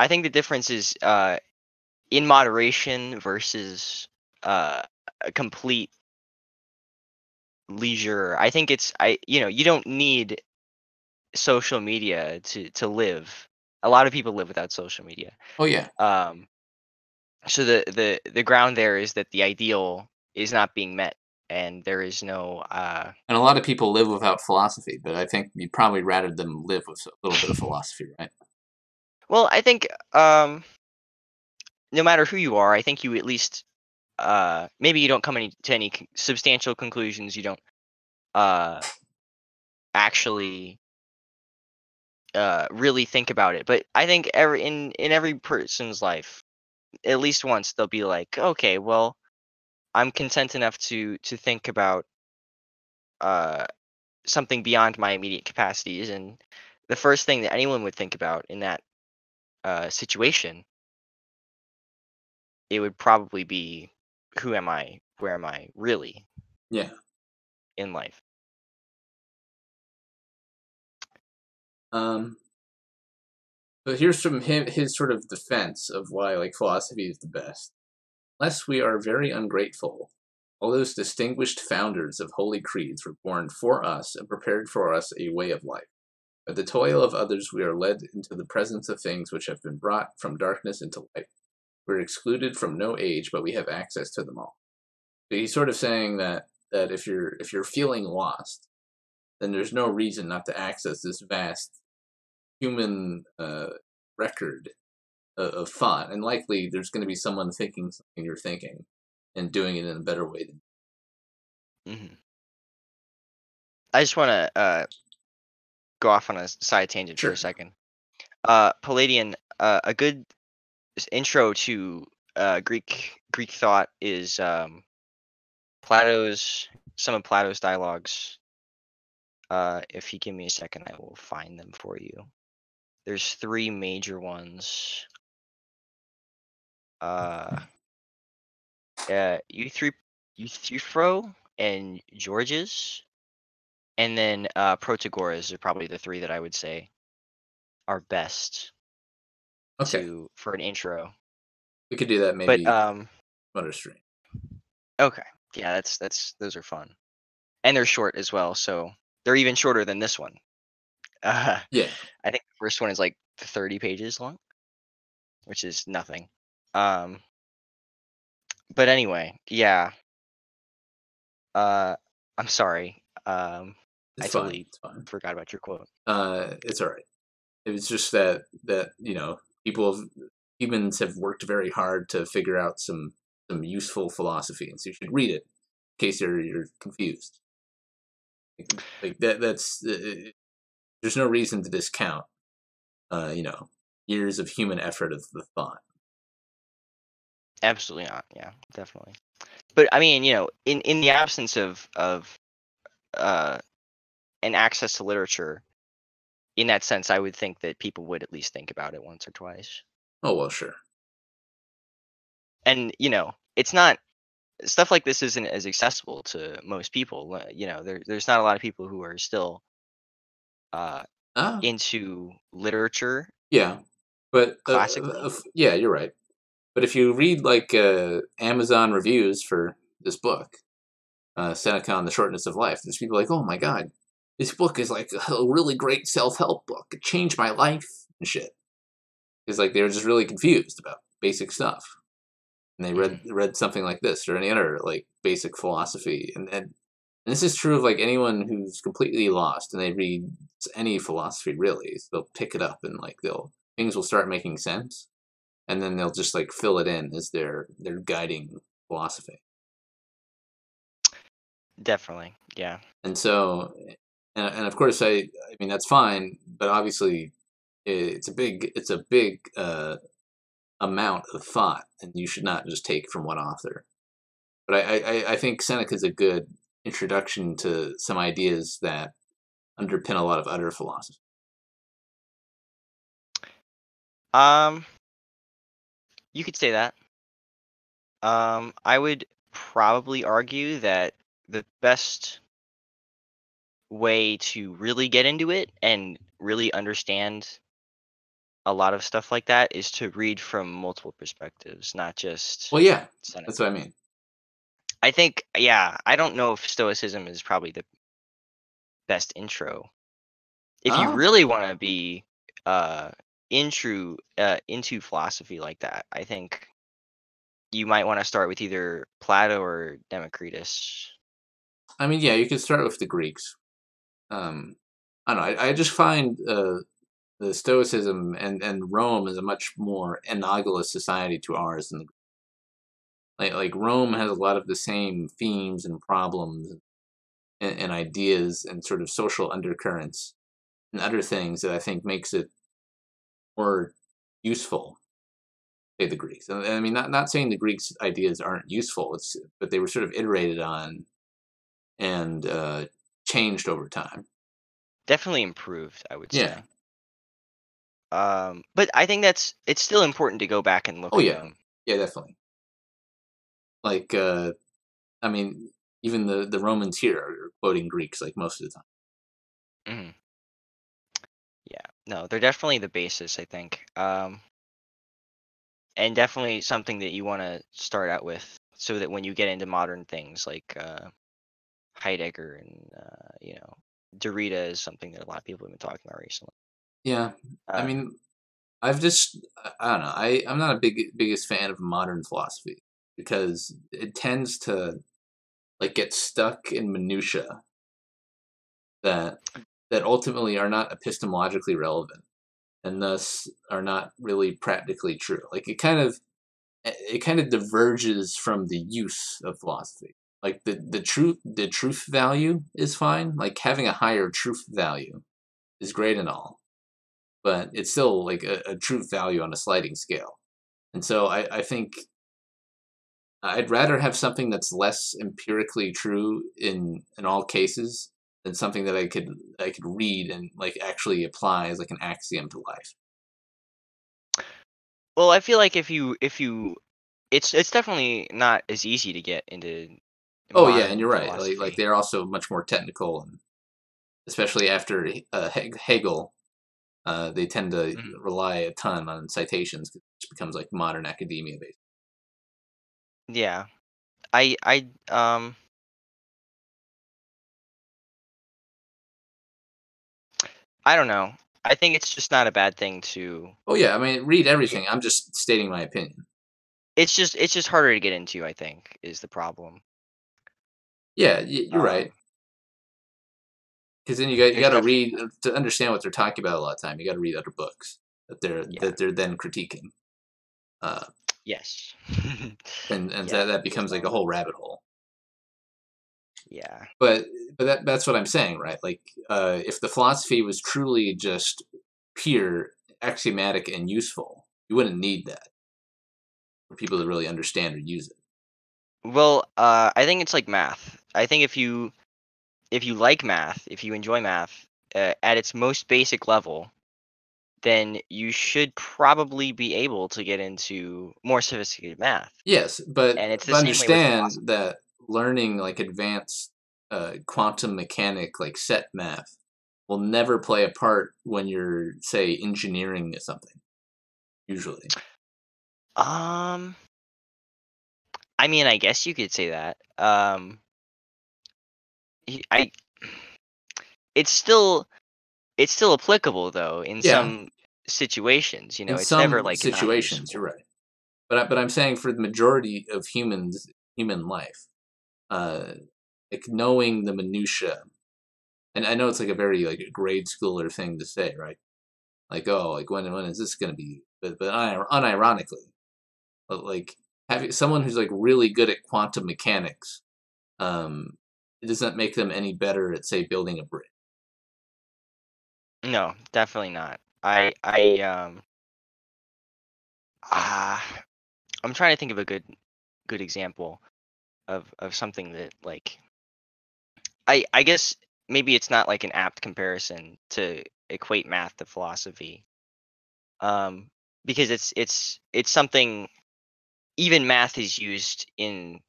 Speaker 5: I think the difference is in moderation versus a complete leisure. I think you don't need social media to live. A lot of people live without social media.
Speaker 4: oh yeah,
Speaker 5: Um, so the ground there is that the ideal is not being met, and there is no
Speaker 4: and a lot of people live without philosophy, but I think you'd probably rather them live with a little bit of philosophy, right?
Speaker 5: well, I think no matter who you are, I think you at least maybe you don't come to any substantial conclusions. You don't uh actually really think about it. But I think in every person's life, at least once they'll be like, okay, well, I'm content enough to think about uh something beyond my immediate capacities, and the first thing that anyone would think about in that situation, it would probably be, who am I? Where am I really
Speaker 4: Yeah.
Speaker 5: in life?
Speaker 4: Um, but here's from his sort of defense of why like philosophy is the best. Unless we are very ungrateful, all those distinguished founders of holy creeds were born for us and prepared for us a way of life. By the toil of others, we are led into the presence of things which have been brought from darkness into light. We're excluded from no age, but we have access to them all. So he's sort of saying that if you're feeling lost, then there's no reason not to access this vast human record of thought, and likely there's going to be someone thinking something you're thinking, and doing it in a better way than.
Speaker 5: Hmm. I just want to go off on a side tangent for a
Speaker 4: Sure.
Speaker 5: second. Palladian, a good intro to Greek thought is some of Plato's dialogues. If you give me a second, I will find them for you. There's three major ones. You three Euthyphro and Georges, and then Protagoras are probably the three that I would say are best
Speaker 4: Okay,
Speaker 5: for an intro.
Speaker 4: we could do that
Speaker 5: But
Speaker 4: maybe Motor Stream.
Speaker 5: okay, yeah, those are fun, and they're short as well, so they're even shorter than this one.
Speaker 4: Yeah.
Speaker 5: I think the first one is like 30 pages long, which is nothing. Um, but anyway, yeah. I'm sorry. I
Speaker 4: It's fine.
Speaker 5: totally
Speaker 4: It's fine.
Speaker 5: forgot about your quote.
Speaker 4: It's all right. It was just that humans have worked very hard to figure out some useful philosophy, and so you should read it in case you're confused. Like that. There's no reason to discount years of human effort of the thought.
Speaker 5: Absolutely not. Yeah, definitely. But I mean, in the absence of uh an access to literature, in that sense, I would think that people would at least think about it once or twice.
Speaker 4: Oh well, sure.
Speaker 5: And it's not stuff like this isn't as accessible to most people. There's not a lot of people who are still
Speaker 4: Ah,
Speaker 5: into literature
Speaker 4: yeah, but
Speaker 5: classically.
Speaker 4: yeah, you're right. But if you read like Amazon reviews for this book, Seneca on the Shortness of Life, there's people like, oh my god, this book is like a really great self help book. It changed my life and shit. It's like they were just really confused about basic stuff, and they read something like this or any other like basic philosophy, and this is true of like anyone who's completely lost and they read any philosophy really. So they'll pick it up and like things will start making sense, and then they'll just like fill it in as their guiding philosophy.
Speaker 5: Definitely, yeah.
Speaker 4: And so, and of course, I mean that's fine, but obviously, it's a big amount of thought, and you should not just take from one author. But I think Seneca is a good introduction to some ideas that underpin a lot of other philosophy.
Speaker 5: Um, you could say that. I would probably argue that the best way to really get into it and really understand a lot of stuff like that is to read from multiple perspectives, not just
Speaker 4: Well, yeah,
Speaker 5: Seneca.
Speaker 4: that's what I mean.
Speaker 5: I think, yeah, I don't know if Stoicism is probably the best intro. If you
Speaker 4: Ah,
Speaker 5: really want to be into philosophy like that, I think you might want to start with either Plato or Democritus.
Speaker 4: I mean, yeah, you could start with the Greeks. Um, I don't know. I just find the Stoicism and Rome is a much more analogous society to ours than like Rome has a lot of the same themes and problems and ideas and sort of social undercurrents and other things that I think makes it more useful. Say the Greeks, and I mean not saying the Greeks' ideas aren't useful. But they were sort of iterated on and changed over time.
Speaker 5: Definitely improved, I would
Speaker 4: Yeah.
Speaker 5: say. But I think it's still important to go back and look
Speaker 4: Oh
Speaker 5: at
Speaker 4: yeah.
Speaker 5: them.
Speaker 4: Yeah, definitely. Like I mean, even the Romans here are quoting Greeks like most of the time.
Speaker 5: Hmm. Yeah, no, they're definitely the basis, I think. And definitely something that you want to start out with, so that when you get into modern things like Heidegger and Derrida is something that a lot of people have been talking about recently.
Speaker 4: Yeah. I
Speaker 5: Uh,
Speaker 4: mean, I don't know. I'm not a biggest fan of modern philosophy because it tends to like get stuck in minutia that ultimately are not epistemologically relevant and thus are not really practically true. Like it kind of diverges from the use of philosophy. Like the truth value is fine. Like having a higher truth value is great and all, but it's still like a truth value on a sliding scale. And so I think I'd rather have something that's less empirically true in all cases than something that I could read and like actually apply as like an axiom to life.
Speaker 5: well, I feel like if you it's definitely not as easy to get into
Speaker 4: Oh yeah, and
Speaker 5: modern
Speaker 4: you're right. Like
Speaker 5: philosophy.
Speaker 4: they're also much more technical, and especially after Hegel, they tend to
Speaker 5: Mhm.
Speaker 4: rely a ton on citations, which becomes like modern academia based.
Speaker 5: Yeah, I I don't know. I think it's just not a bad thing to.
Speaker 4: Oh yeah, I mean, read
Speaker 5: Yeah,
Speaker 4: everything. I'm just stating my opinion.
Speaker 5: it's just harder to get into. I think is the problem.
Speaker 4: Yeah, you're right.
Speaker 5: Um,
Speaker 4: Because then you
Speaker 5: there's
Speaker 4: got to
Speaker 5: def
Speaker 4: read to understand what they're talking about. A lot of time, you got to read other books
Speaker 5: Yeah,
Speaker 4: that they're then critiquing, uh,
Speaker 5: yes,
Speaker 4: and
Speaker 5: yeah,
Speaker 4: that
Speaker 5: as
Speaker 4: becomes like a
Speaker 5: well.
Speaker 4: whole rabbit hole.
Speaker 5: Yeah.
Speaker 4: But that's what I'm saying, right? Like, if the philosophy was truly just pure axiomatic and useful, you wouldn't need that for people to really understand or use it.
Speaker 5: Well, I think it's like math. I think if you like math, if you enjoy math, at its most basic level, then you should probably be able to get into more sophisticated math.
Speaker 4: Yes, but
Speaker 5: And it's the same way with
Speaker 4: understand
Speaker 5: philosophy.
Speaker 4: that learning like advanced quantum mechanic, like set math, will never play a part when you're, say, engineering something. Usually,
Speaker 5: Um, I mean, I guess you could say that. I it's still it's still applicable though in
Speaker 4: yeah,
Speaker 5: some situations.
Speaker 4: in
Speaker 5: It's never
Speaker 4: some
Speaker 5: like not
Speaker 4: situations, you're
Speaker 5: useful.
Speaker 4: right. But I'm saying for the majority of human life, uh, like knowing the minutia, and I know it's like a very like grade schooler thing to say, right? Like, oh, like when is this going to be? But unironically, like having someone who's like really good at quantum mechanics, um, it doesn't make them any better at, say, building a bridge.
Speaker 5: No, definitely not. Ah, I'm trying to think of a good example of something that like I guess maybe it's not like an apt comparison to equate math to philosophy. Um, because it's something even math is used in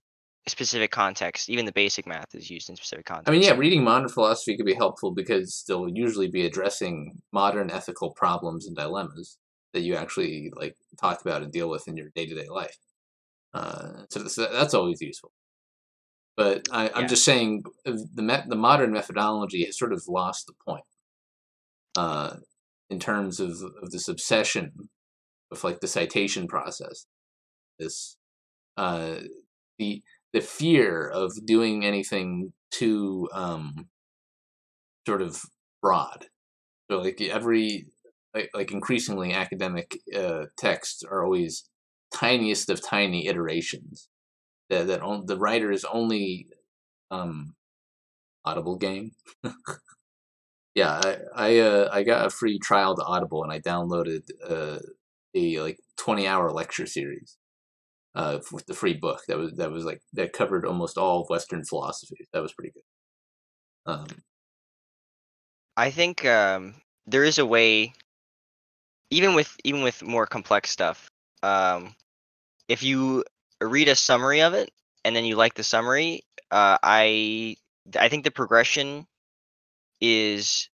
Speaker 5: a specific context. Even the basic math is used in specific
Speaker 4: I mean, yeah,
Speaker 5: contexts. And
Speaker 4: reading modern philosophy could be helpful because they'll usually be addressing modern ethical problems and dilemmas that you actually like talk about and deal with in your day to day life. So that's always useful. But I'm
Speaker 5: yeah,
Speaker 4: just saying the modern methodology has sort of lost the point uh, in terms of this obsession with like the citation process. This uh, the the fear of doing anything too sort of broad. So like every like increasingly academic texts are always tiniest of tiny iterations that the writer is only um, Audible game. Yeah, I got a free trial to Audible and I downloaded a like 20-hour lecture series with the free book that was like that covered almost all of Western philosophy. That was pretty good.
Speaker 5: I think there is a way, even with more complex stuff. Um, if you read a summary of it and then you like the summary, I think the progression is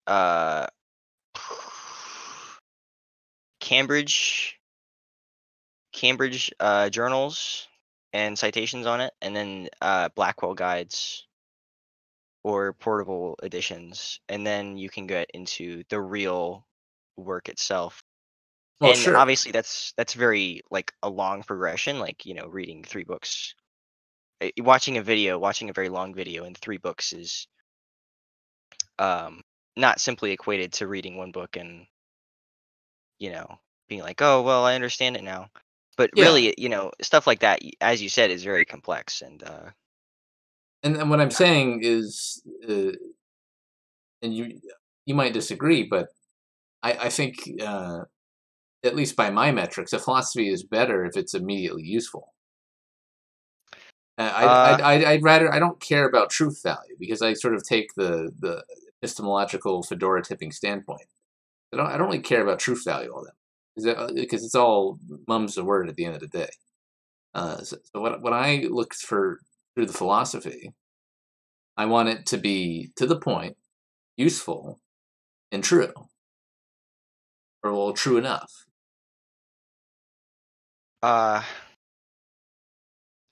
Speaker 5: Cambridge Cambridge journals and citations on it, and then Blackwell guides or portable editions, and then you can get into the real work itself.
Speaker 4: Well,
Speaker 5: And
Speaker 4: sure.
Speaker 5: obviously, that's very like a long progression, like reading 3 books. Watching a very long video in 3 books is um, not simply equated to reading one book and you know being like, oh well, I understand it now. But
Speaker 4: Yeah,
Speaker 5: really, stuff like that, as you said, is very complex. And
Speaker 4: and what I'm saying is, and you might disagree, but I think at least by my metrics, a philosophy is better if it's immediately useful.
Speaker 5: uh,
Speaker 4: I'd rather I don't care about truth value because I sort of take the epistemological fedora tipping standpoint. I don't really care about truth value all that because it's all mum's the word at the end of the day. So what I look for through the philosophy. I want it to be to the point, useful, and true. Or, well, true enough.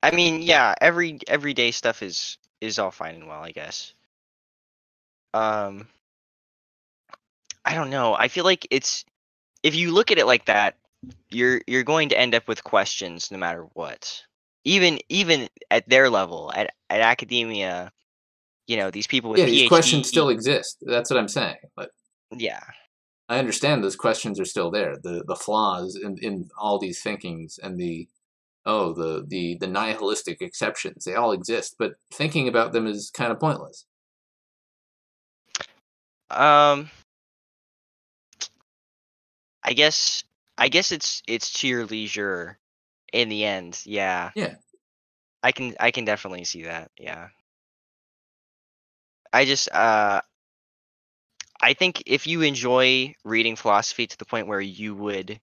Speaker 5: I mean, yeah, everyday stuff is all fine and well, I guess. I don't know. I feel like it's, if you look at it like that, you're going to end up with questions no matter what. Even at their level, at academia, these people with
Speaker 4: Yeah, these questions still
Speaker 5: PhD.
Speaker 4: exist. That's what I'm saying. But
Speaker 5: Yeah.
Speaker 4: I understand those questions are still there. The flaws in all these thinkings and the nihilistic exceptions, they all exist, but thinking about them is kind of pointless.
Speaker 5: Um, I guess it's to your leisure in the end. Yeah.
Speaker 4: Yeah.
Speaker 5: I can definitely see that. Yeah. I just I think if you enjoy reading philosophy to the point where you would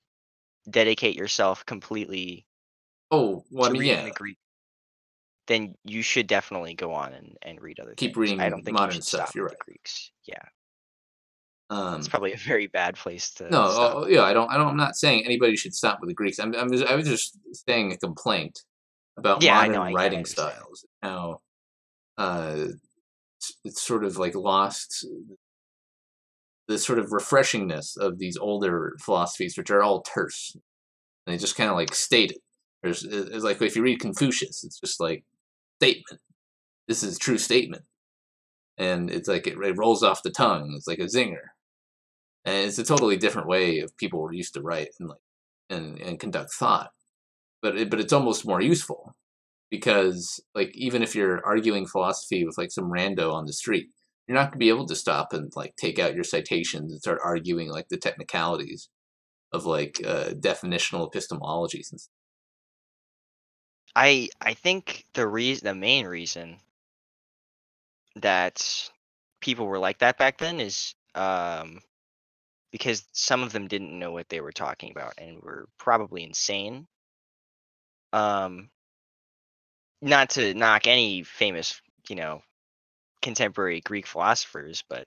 Speaker 5: dedicate yourself completely
Speaker 4: Oh, well, I
Speaker 5: to
Speaker 4: mean,
Speaker 5: reading
Speaker 4: yeah.
Speaker 5: the Greek, then you should definitely go on and read other
Speaker 4: Keep
Speaker 5: things. I
Speaker 4: reading
Speaker 5: don't think you
Speaker 4: modern
Speaker 5: should
Speaker 4: stuff.
Speaker 5: stop
Speaker 4: You're
Speaker 5: at the
Speaker 4: right.
Speaker 5: Greeks. Yeah. It's
Speaker 4: Um,
Speaker 5: probably a very bad place to
Speaker 4: no,
Speaker 5: stop.
Speaker 4: yeah, I'm not saying anybody should stop with the Greeks. I was just saying a complaint about
Speaker 5: Yeah, I know.
Speaker 4: modern
Speaker 5: I
Speaker 4: writing
Speaker 5: understand.
Speaker 4: styles. How uh, it's sort of like lost the sort of refreshingness of these older philosophies, which are all terse. And they just kind of like state it. It's like if you read Confucius, it's just like statement. This is a true statement, and it's like it rolls off the tongue. It's like a zinger, and it's a totally different way of people were used to write and like and conduct thought. But it's almost more useful because like even if you're arguing philosophy with like some rando on the street, you're not gonna be able to stop and like take out your citations and start arguing like the technicalities of like definitional epistemologies and stuff.
Speaker 5: I think the main reason that people were like that back then is because some of them didn't know what they were talking about and were probably insane. Um, not to knock any famous, contemporary Greek philosophers, but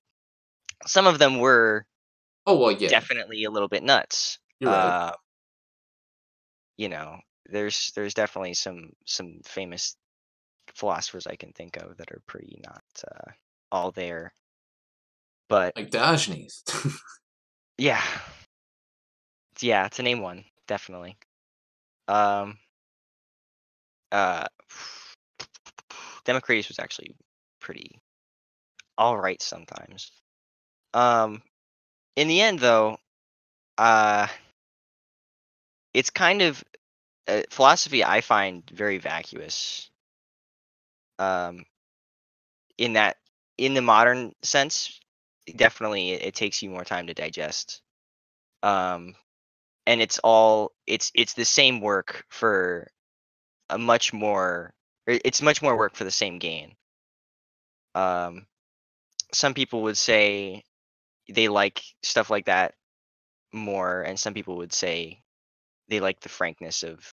Speaker 5: some of them were
Speaker 4: Oh well, yeah,
Speaker 5: definitely a little bit nuts.
Speaker 4: you're right.
Speaker 5: Uh, there's definitely some famous philosophers I can think of that are pretty not all there. But
Speaker 4: Like Diogenes.
Speaker 5: yeah, yeah, to name one, definitely. Um, uh, Democritus was actually pretty all right sometimes. Um, in the end, though, uh, it's kind of philosophy. I find very vacuous. Um, in that, in the modern sense, definitely it takes you more time to digest. Um, and it's the same work for a much more. It's much more work for the same gain. Um, some people would say they like stuff like that more, and some people would say they like the frankness of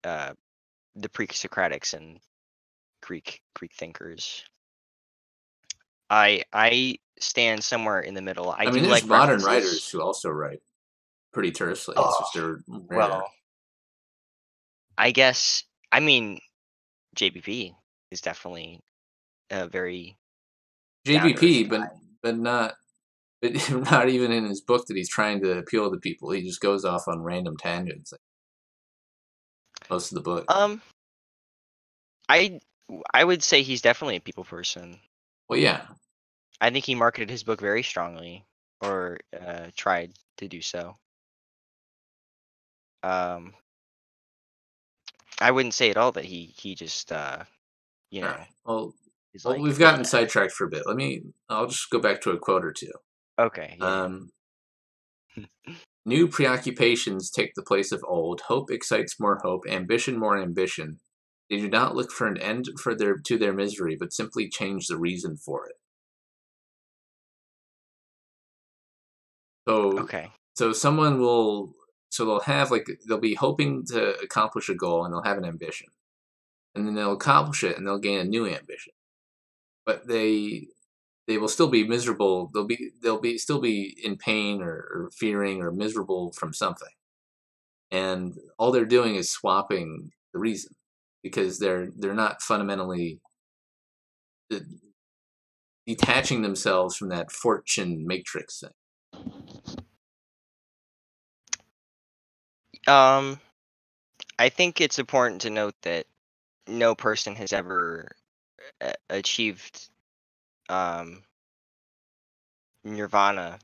Speaker 5: uh, the pre-Socratics and Greek thinkers. I stand somewhere in the middle. I
Speaker 4: I mean,
Speaker 5: do
Speaker 4: there's
Speaker 5: like
Speaker 4: modern writers
Speaker 5: references.
Speaker 4: who also write pretty tersely. It's
Speaker 5: Oh,
Speaker 4: just they're rare.
Speaker 5: well, I guess, I mean, JBP is definitely a very down to earth
Speaker 4: JBP,
Speaker 5: guy.
Speaker 4: but not but not even in his book that he's trying to appeal to people. He just goes off on random tangents like most of the book.
Speaker 5: I I would say he's definitely a people person.
Speaker 4: Well, yeah,
Speaker 5: I think he marketed his book very strongly, or tried to do so. Um, I wouldn't say at all that he just you
Speaker 4: all
Speaker 5: know
Speaker 4: right. Well,
Speaker 5: is
Speaker 4: well,
Speaker 5: like
Speaker 4: we've gotten
Speaker 5: bleh.
Speaker 4: sidetracked for a bit. I'll just go back to a quote or two.
Speaker 5: Okay, yeah,
Speaker 4: Um, New preoccupations take the place of old. Hope excites more hope. Ambition more ambition. They do not look for an end to their misery, but simply change the reason for it. So,
Speaker 5: okay,
Speaker 4: so someone will, so they'll have like they'll be hoping to accomplish a goal, and they'll have an ambition. and then they'll accomplish it, and they'll gain a new ambition. But they will still be miserable. They'll still be in pain or fearing or miserable from something, and all they're doing is swapping the reason, because they're not fundamentally detaching themselves from that fortune matrix thing.
Speaker 5: I think it's important to note that no person has ever achieved nirvana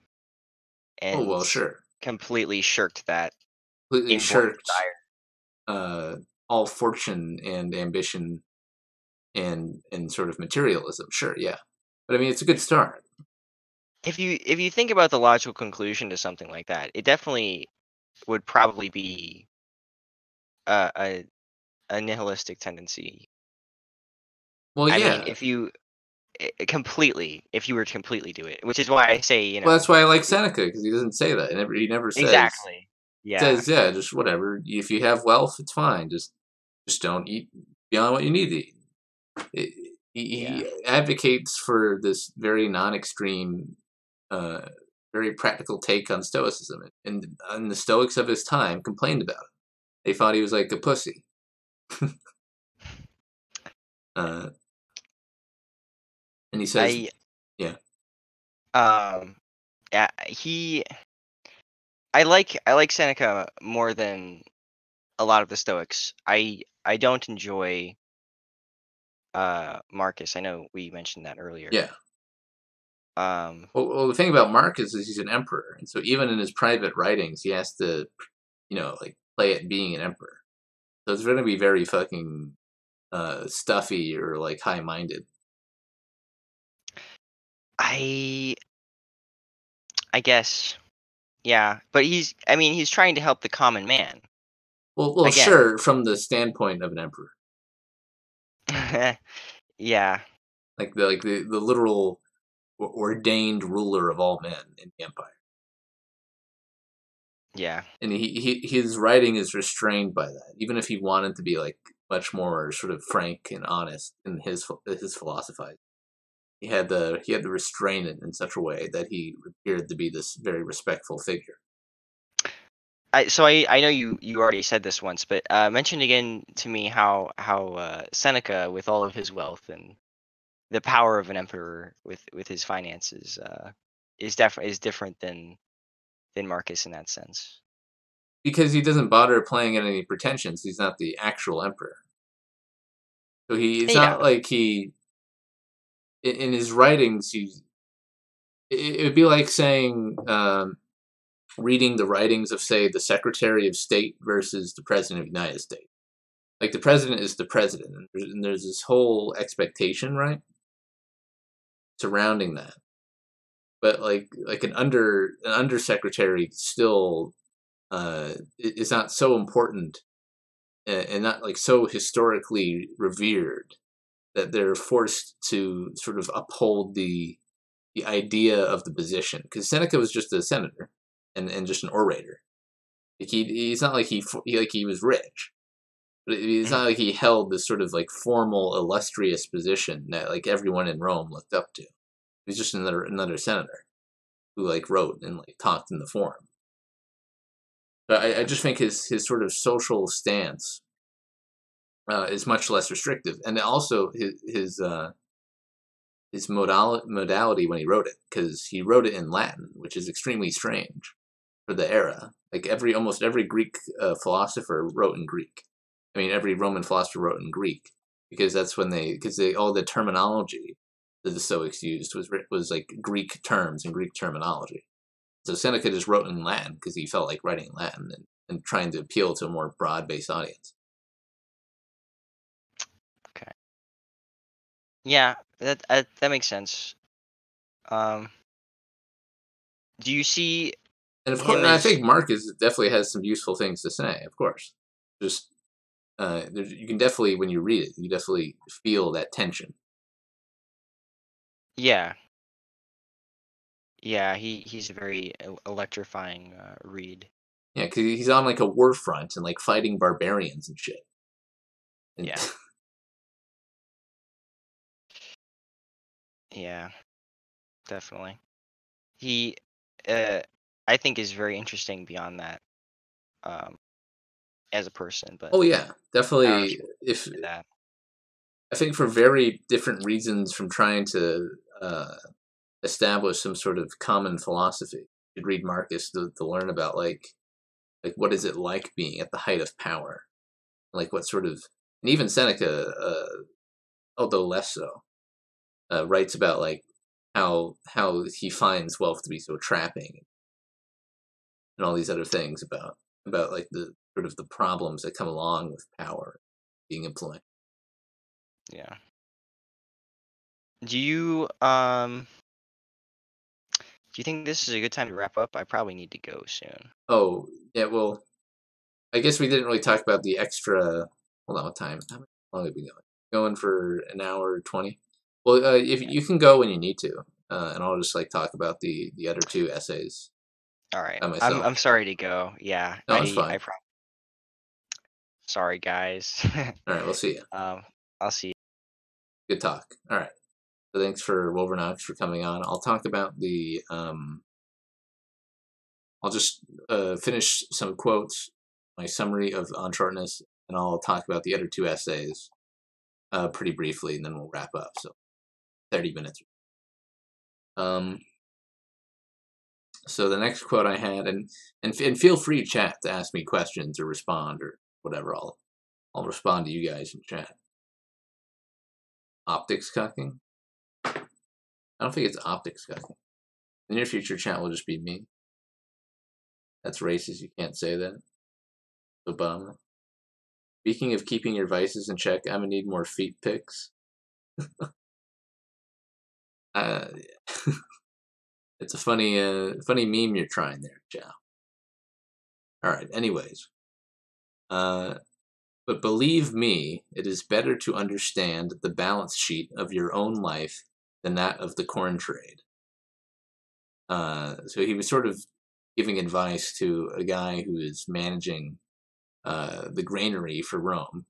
Speaker 4: Oh
Speaker 5: and
Speaker 4: well, sure.
Speaker 5: completely shirked that
Speaker 4: Completely
Speaker 5: inborn
Speaker 4: shirked
Speaker 5: desire.
Speaker 4: all fortune and ambition and sort of materialism. Sure, yeah, but I mean, it's a good start.
Speaker 5: If you think about the logical conclusion to something like that, it definitely would probably be a nihilistic tendency.
Speaker 4: Well,
Speaker 5: I mean,
Speaker 4: yeah.
Speaker 5: if you were to completely do it, which is why I say,
Speaker 4: Well, that's why I like Seneca, because he doesn't say that. He never says.
Speaker 5: exactly.
Speaker 4: He
Speaker 5: Yeah.
Speaker 4: says, yeah, just whatever. If you have wealth, it's fine. Just don't eat beyond what you need to eat.
Speaker 5: Yeah.
Speaker 4: He advocates for this very non-extreme, very practical take on Stoicism, and the Stoics of his time complained about it. They thought he was like a pussy. And he says, yeah.
Speaker 5: Yeah, I like Seneca more than a lot of the Stoics. I don't enjoy Marcus. I know we mentioned that earlier.
Speaker 4: Yeah.
Speaker 5: Um,
Speaker 4: Well, the thing about Marcus is he's an emperor, and so even in his private writings, he has to, like play at being an emperor. So it's going to be very fucking stuffy or like high-minded.
Speaker 5: I guess, yeah, but he's trying to help the common man.
Speaker 4: Well,
Speaker 5: Again.
Speaker 4: sure, from the standpoint of an emperor,
Speaker 5: Yeah.
Speaker 4: like the literal ordained ruler of all men in the empire.
Speaker 5: Yeah.
Speaker 4: And his writing is restrained by that, even if he wanted to be like much more sort of frank and honest in his philosophy. He had to restrain it in such a way that he appeared to be this very respectful figure.
Speaker 5: I know you already said this once, but mention again to me how Seneca, with all of his wealth and the power of an emperor with his finances, is different than Marcus in that sense.
Speaker 4: Because he doesn't bother playing at any pretensions. He's not the actual emperor. So it's
Speaker 5: Yeah.
Speaker 4: not like he, in his writings, it would be like saying, reading the writings of, say, the Secretary of State versus the President of the United States. Like, the president is the president, and there's this whole expectation, right, surrounding that. But like an undersecretary still is not so important and not like so historically revered that they're forced to sort of uphold the idea of the position, because Seneca was just a senator and just an orator. Like he's not like he was rich, but it's not like he held this sort of like formal illustrious position that like everyone in Rome looked up to. He was just another senator who like wrote and like talked in the forum. But I just think his sort of social stance is much less restrictive, and also his modality when he wrote it, because he wrote it in Latin, which is extremely strange for the era. Like almost every Greek philosopher wrote in Greek. I mean, every Roman philosopher wrote in Greek, because that's when all the terminology that the Stoics used was like Greek terms and Greek terminology. So Seneca just wrote in Latin because he felt like writing in Latin and trying to appeal to a more broad-based audience.
Speaker 5: Okay. Yeah, that makes sense. Do you see?
Speaker 4: And of course, I think Marcus definitely has some useful things to say. Of course, just you can definitely, when you read it, you definitely feel that tension.
Speaker 5: Yeah. Yeah, he's a very electrifying read.
Speaker 4: Yeah, because he's on like a war front and like fighting barbarians and shit. And
Speaker 5: Yeah. Yeah, definitely. He, uh, I think, is very interesting beyond that, um, as a person. But
Speaker 4: Oh yeah,
Speaker 5: I don't know if
Speaker 4: definitely.
Speaker 5: you
Speaker 4: If
Speaker 5: do that.
Speaker 4: I think for very different reasons from trying to establish some sort of common philosophy. You'd read Marcus to learn about like what is it like being at the height of power, like what sort of, and even Seneca, although less so, writes about like how he finds wealth to be so trapping, and all these other things about like the sort of the problems that come along with power being implemented.
Speaker 5: Yeah. Do you do you think this is a good time to wrap up? I probably need to go soon.
Speaker 4: Oh yeah, well, I guess we didn't really talk about the extra. Hold on, what time? How long have we been going? Going for an hour 20. Well, if you can go when you need to, and I'll just like talk about the other two essays
Speaker 5: All right.
Speaker 4: by
Speaker 5: I'm
Speaker 4: myself.
Speaker 5: I'm sorry to go. Yeah.
Speaker 4: No, it's
Speaker 5: I
Speaker 4: fine.
Speaker 5: sorry guys.
Speaker 4: All right, we'll see you.
Speaker 5: um I'll see you.
Speaker 4: Good talk. All right. So thanks for Wolvernox for coming on. I'll talk about the. I'll just finish some quotes, my summary of On Shortness, and I'll talk about the other two essays pretty briefly, and then we'll wrap up. So 30 minutes. Um, so the next quote I had, and feel free chat to ask me questions or respond or whatever. I'll respond to you guys in chat. Optics cucking? I don't think it's optics cucking. The near future chat will just be me. That's racist. You can't say that. Obama. Speaking of keeping your vices in check, I'm gonna need more feet pics. Uh, it's a funny meme you're trying there, Chow. All right. Anyways, but believe me, it is better to understand the balance sheet of your own life than that of the corn trade. So he was sort of giving advice to a guy who is managing the granary for Rome,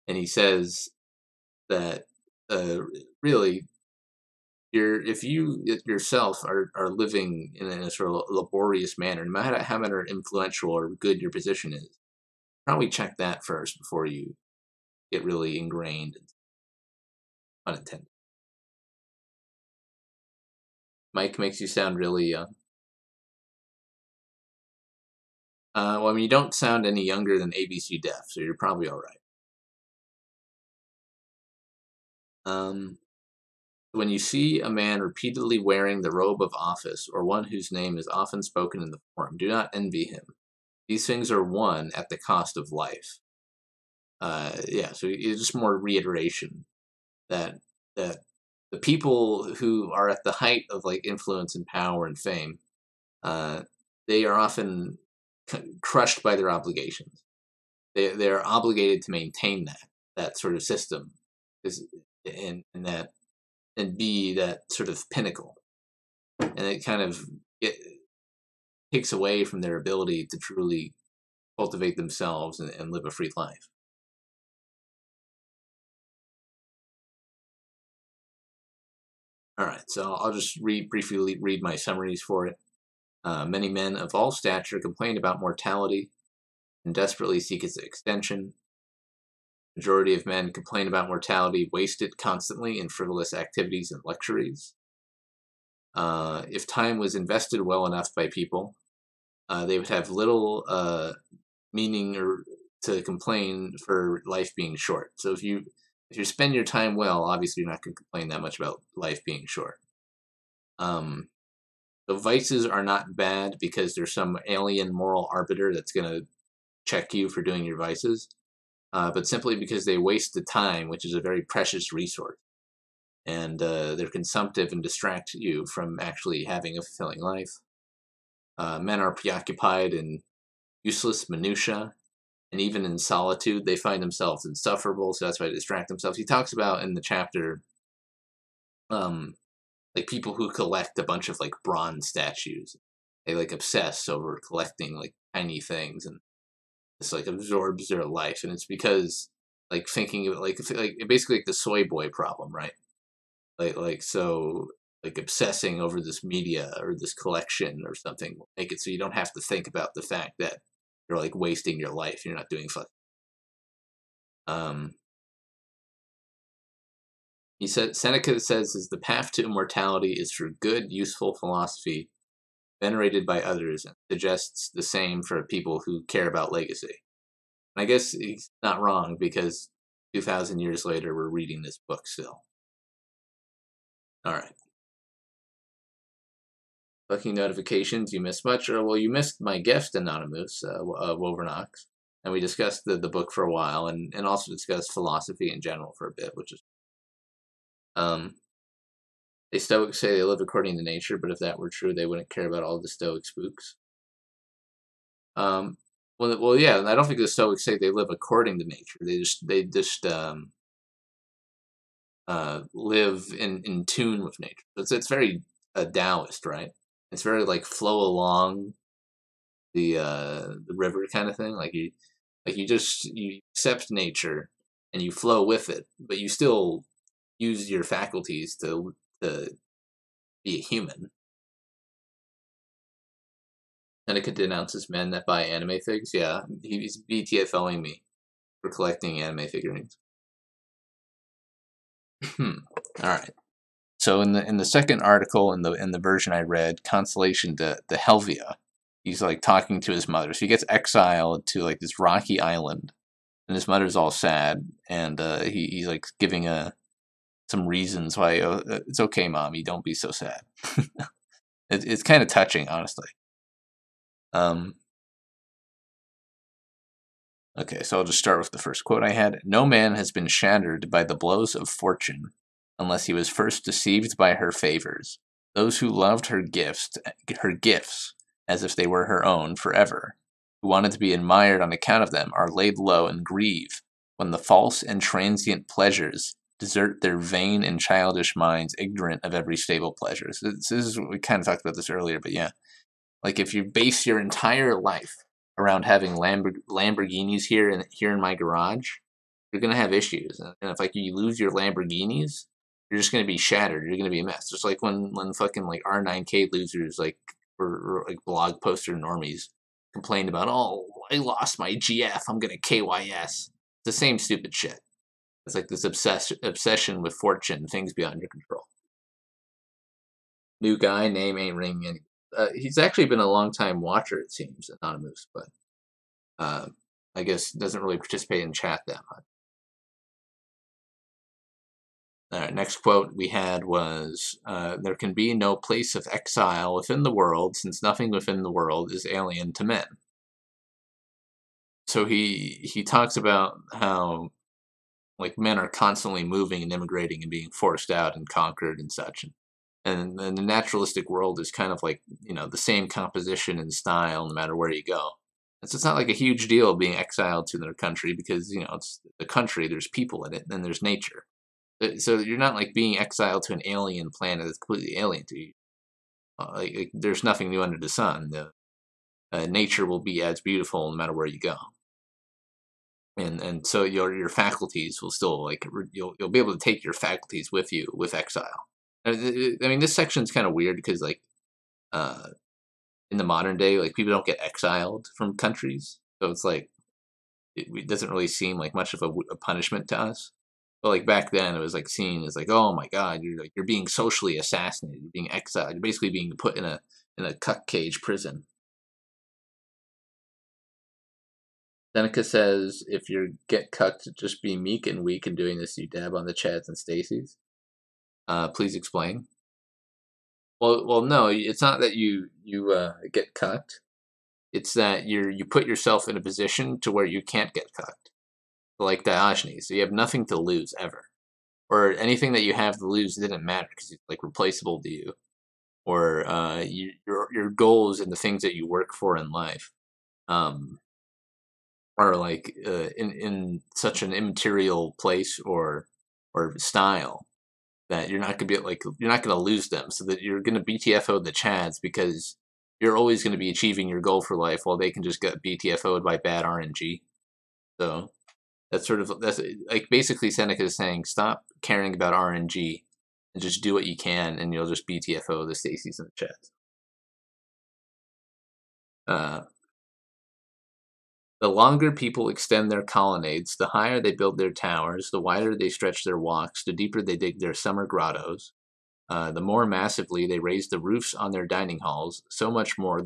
Speaker 4: and he says that really, if you yourself are living in a sort of laborious manner, no matter how matter influential or good your position is, probably check that first before you get really ingrained. Unintended. Mike makes you sound really young. Well, I mean, you don't sound any younger than ABC Deaf, so you're probably all right. When you see a man repeatedly wearing the robe of office, or one whose name is often spoken in the forum, do not envy him. These things are won at the cost of life. Yeah, so it's just more reiteration that the people who are at the height of like influence and power and fame, they are often crushed by their obligations. They're obligated to maintain that sort of system, and be that sort of pinnacle, and it kind of takes away from their ability to truly cultivate themselves and live a free life. All right, so I'll just briefly read my summaries for it. Many men of all stature complain about mortality and desperately seek its extension. Majority of men complain about mortality wasted constantly in frivolous activities and luxuries. If time was invested well enough by people, they would have little meaning or to complain for life being short. So if you spend your time well, obviously you're not going to complain that much about life being short. The vices are not bad because there's some alien moral arbiter that's going to check you for doing your vices, but simply because they waste the time, which is a very precious resource, and they're consumptive and distract you from actually having a fulfilling life. Men are preoccupied in useless minutia, and even in solitude, they find themselves insufferable, so that's why they distract themselves. He talks about in the chapter, like people who collect a bunch of like bronze statues. They like obsess over collecting like tiny things, and this like absorbs their life. And it's because like thinking of like basically like the soy boy problem, right? like obsessing over this media or this collection or something will make it so you don't have to think about the fact that you're like wasting your life. You're not doing fuck. He said Seneca says is the path to immortality is for good, useful philosophy venerated by others, and suggests the same for people who care about legacy. And I guess he's not wrong, because 2,000 years later we're reading this book still. All right. Lucky notifications. You missed much? Well, you missed my guest, Anonymous, Wovernox. And we discussed the book for a while, and also discussed philosophy in general for a bit, which is... They Stoics say they live according to nature, but if that were true, they wouldn't care about all the Stoic spooks. Well, yeah, I don't think the Stoics say they live according to nature. They just live in tune with nature. It's very Taoist, right? It's very like flow along the river kind of thing. You accept nature and you flow with it, but you still use your faculties to be a human. Seneca denounces men that buy anime figs. Yeah, he's BTFOing me for collecting anime figurines. All right. So in the second article in the version I read, Consolation to Helvia, he's like talking to his mother. So he gets exiled to like this rocky island, and his mother's all sad, and he's like giving some reasons why it's okay, mommy, don't be so sad. It's kind of touching, honestly. Okay, so I'll just start with the first quote I had. No man has been shattered by the blows of fortune, unless he was first deceived by her favors. Those who loved her gifts, as if they were her own forever, who wanted to be admired on account of them, are laid low and grieve when the false and transient pleasures desert their vain and childish minds, ignorant of every stable pleasure. So this is, we kind of talked about this earlier, but yeah. Like if you base your entire life around having Lamborghinis here in my garage, you're gonna have issues. And if like you lose your Lamborghinis, you're just gonna be shattered. You're gonna be a mess. Just like when fucking like R9K losers or like blog poster normies complained about, oh, I lost my GF, I'm gonna KYS. It's the same stupid shit. It's like this obsession with fortune, things beyond your control. New guy, name ain't ringing any. He's actually been a long time watcher, it seems, Anonymous, but I guess doesn't really participate in chat that much. All right, next quote we had was, there can be no place of exile within the world, since nothing within the world is alien to men. So he talks about how like men are constantly moving and immigrating and being forced out and conquered and such. And the naturalistic world is kind of like, the same composition and style no matter where you go. And so it's not like a huge deal being exiled to their country because, it's the country, there's people in it, and there's nature. So you're not like being exiled to an alien planet that's completely alien to you. There's nothing new under the sun. Nature will be as beautiful no matter where you go. And so your faculties will still you'll be able to take your faculties with you with exile. I mean, this section's kind of weird because in the modern day, people don't get exiled from countries, so it's it doesn't really seem like much of a punishment to us. But back then, it was seen as oh my god, you're being socially assassinated, you're being exiled, you're basically being put in a cuck cage prison. Seneca says, if you get cucked, just be meek and weak in doing this. You dab on the Chads and Stacys. Please explain. Well, no, it's not that you get cucked. It's that you put yourself in a position to where you can't get cucked, like Diogenes. So you have nothing to lose ever, or anything that you have to lose didn't matter because it's replaceable to you, or your goals and the things that you work for in life, are in such an immaterial place or style that you're not gonna lose them, so that you're gonna BTFO the Chads because you're always gonna be achieving your goal for life while they can just get BTFO'd by bad RNG. So that's basically Seneca is saying, stop caring about RNG and just do what you can, and you'll just BTFO the Stacy's in the chat. The longer people extend their colonnades, the higher they build their towers, the wider they stretch their walks, the deeper they dig their summer grottos, the more massively they raise the roofs on their dining halls, so much more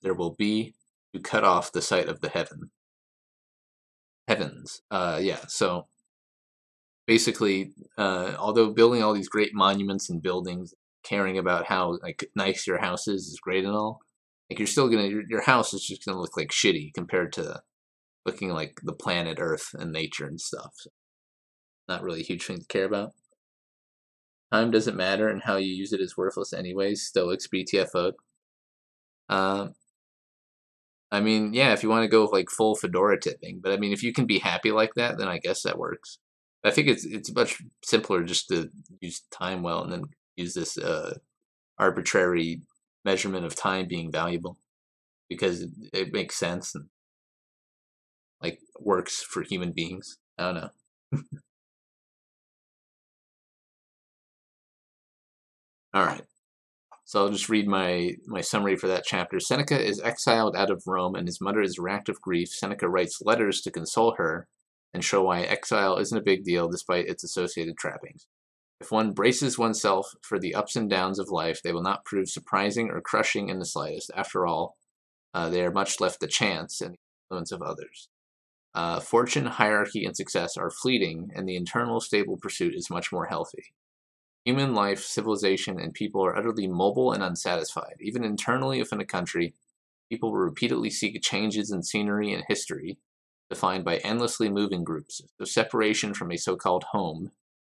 Speaker 4: there will be to cut off the sight of the heavens. So basically, although building all these great monuments and buildings, caring about how like nice your house is great and all, like you're still gonna your house is just gonna look like shitty compared to looking like the planet Earth and nature and stuff. So not really a huge thing to care about. Time doesn't matter, and how you use it is worthless anyways. Stoics BTFO'd. I mean, yeah, if you want to go with like full fedora tipping, but I mean, if you can be happy like that, then I guess that works. I think it's much simpler just to use time well and then use this arbitrary measurement of time being valuable, because it makes sense and like works for human beings. I don't know. All right. So I'll just read my summary for that chapter. Seneca is exiled out of Rome, and his mother is racked of grief. Seneca writes letters to console her and show why exile isn't a big deal despite its associated trappings. If one braces oneself for the ups and downs of life, they will not prove surprising or crushing in the slightest. After all, they are much left to chance and the influence of others. Fortune, hierarchy, and success are fleeting, and the internal stable pursuit is much more healthy. Human life, civilization, and people are utterly mobile and unsatisfied. Even internally within a country, people will repeatedly seek changes in scenery and history, defined by endlessly moving groups. So separation from a so-called home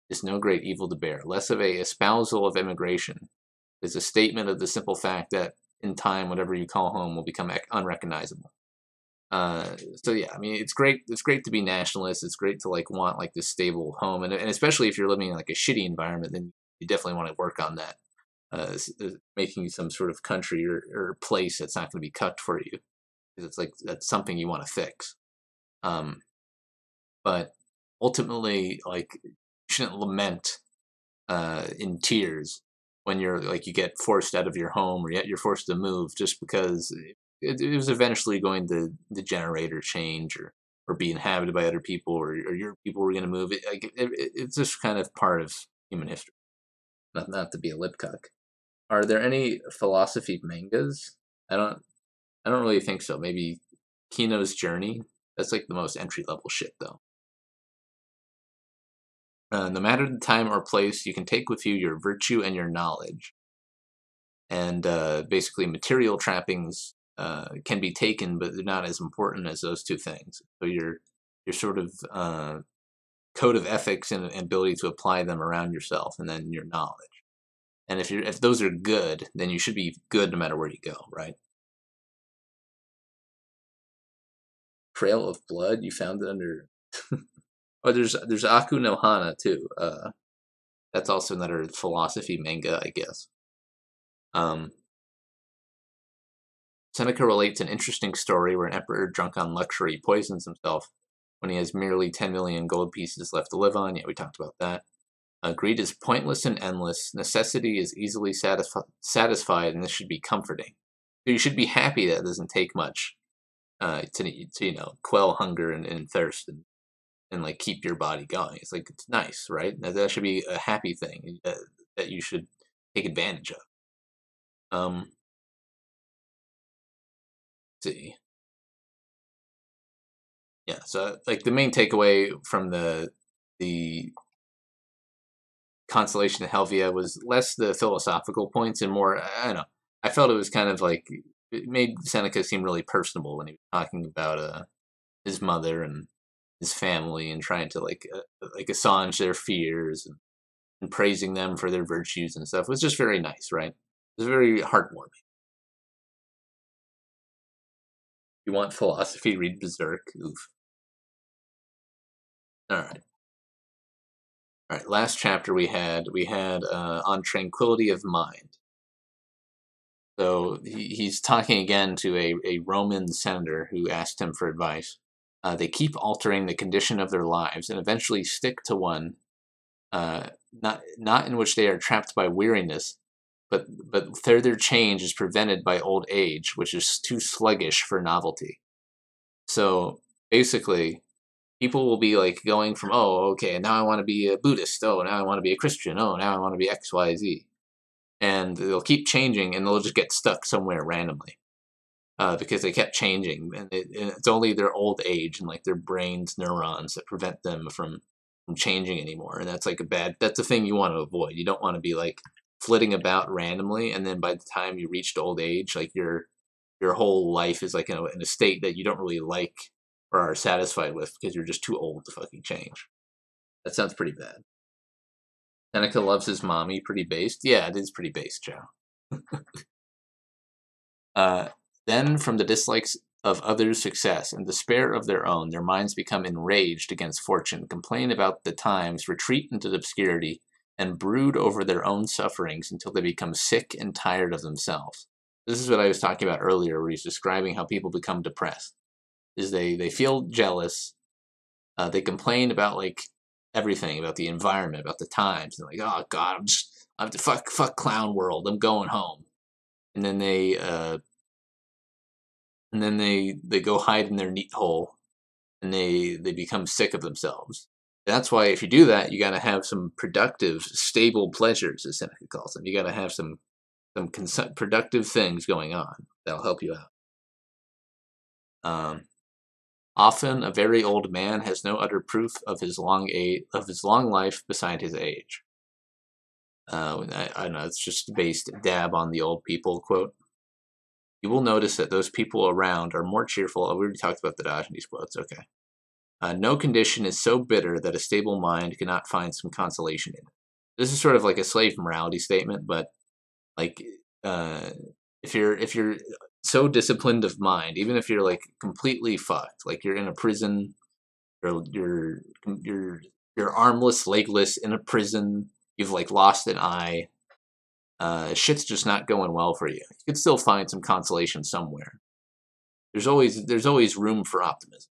Speaker 4: is no great evil to bear. Less of a espousal of immigration is a statement of the simple fact that in time, whatever you call home will become unrecognizable. So yeah, I mean, it's great. It's great to be nationalist. It's great to like want like this stable home, and especially if you're living in like a shitty environment, then you definitely want to work on that, making some sort of country or place that's not going to be cucked for you, because it's like that's something you want to fix. But ultimately, like you shouldn't lament in tears when you're like you get forced out of your home or yet you're forced to move just because it was eventually going to degenerate or change or be inhabited by other people or your people were going to move. It's just kind of part of human history. Not to be a lip cuck. Are there any philosophy mangas? I don't really think so. Maybe Kino's Journey. That's like the most entry level shit though. No matter the time or place, you can take with you your virtue and your knowledge. And basically, material trappings can be taken, but they're not as important as those two things. So your sort of code of ethics and ability to apply them around yourself, and then your knowledge. And if those are good, then you should be good no matter where you go, right? Trail of Blood, you found it under. Oh, there's Aku no Hana too. That's also another philosophy manga, I guess. Seneca relates an interesting story where an emperor drunk on luxury poisons himself when he has merely 10 million gold pieces left to live on. Yeah, we talked about that. Greed is pointless and endless. Necessity is easily satisfied, and this should be comforting. So you should be happy that it doesn't take much to quell hunger and thirst and like keep your body going. It's like it's nice, right? That should be a happy thing that you should take advantage of. Let's see. Yeah, so like the main takeaway from the Consolation of Helvia was less the philosophical points and more, I don't know, I felt it was kind of like, it made Seneca seem really personable when he was talking about his mother and his family and trying to like assuage their fears and praising them for their virtues and stuff. It was just very nice, right? It was very heartwarming. You want philosophy, read Berserk. Oof. All right, last chapter we had on tranquility of mind. So he's talking again to a Roman senator who asked him for advice. They keep altering the condition of their lives and eventually stick to one not in which they are trapped by weariness, but further change is prevented by old age, which is too sluggish for novelty. So basically, people will be like going from, oh, okay, now I want to be a Buddhist. Oh, now I want to be a Christian. Oh, now I want to be X, Y, Z. And they'll keep changing, and they'll just get stuck somewhere randomly because they kept changing. And it's only their old age and like their brain's neurons that prevent them from changing anymore. And that's like that's a thing you want to avoid. You don't want to be like flitting about randomly, and then by the time you reached old age, like your whole life is like in a state that you don't really like or are satisfied with because you're just too old to fucking change. That sounds pretty bad. Seneca loves his mommy. Pretty based. Yeah, it is pretty based, Joe. Then, from the dislikes of others' success and despair of their own, their minds become enraged against fortune, complain about the times, retreat into obscurity, and brood over their own sufferings until they become sick and tired of themselves. This is what I was talking about earlier, where he's describing how people become depressed. Is they feel jealous, they complain about like everything, about the environment, about the times, and like, oh god, I'm fuck clown world, I'm going home. And then they go hide in their neat hole, and they become sick of themselves. That's why if you do that, you got to have some productive, stable pleasures, as Seneca calls them. You got to have some productive things going on that'll help you out. Often, a very old man has no other proof of his long life beside his age. I know it's just based dab on the old people quote. You will notice that those people around are more cheerful. Oh, we already talked about the Diogenes quotes. Okay. No condition is so bitter that a stable mind cannot find some consolation in it. This is sort of like a slave morality statement, but like if you're so disciplined of mind, even if you're like completely fucked, like you're in a prison, you're armless, legless in a prison, you've like lost an eye, shit's just not going well for you. You could still find some consolation somewhere. There's always room for optimism.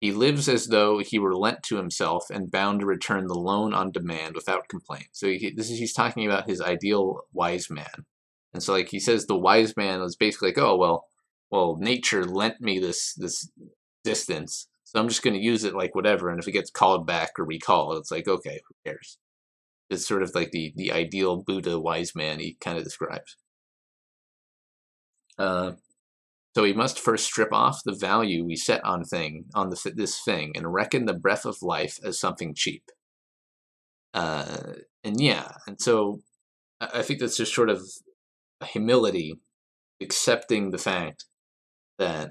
Speaker 4: He lives as though he were lent to himself and bound to return the loan on demand without complaint. So he's talking about his ideal wise man. And so like he says the wise man was basically like, oh, well, nature lent me this distance, so I'm just going to use it like whatever. And if it gets called back or recalled, it's like, okay, who cares? It's sort of like the ideal Buddha wise man he kind of describes. So we must first strip off the value we set on this thing and reckon the breath of life as something cheap. And so I think that's just sort of a humility, accepting the fact that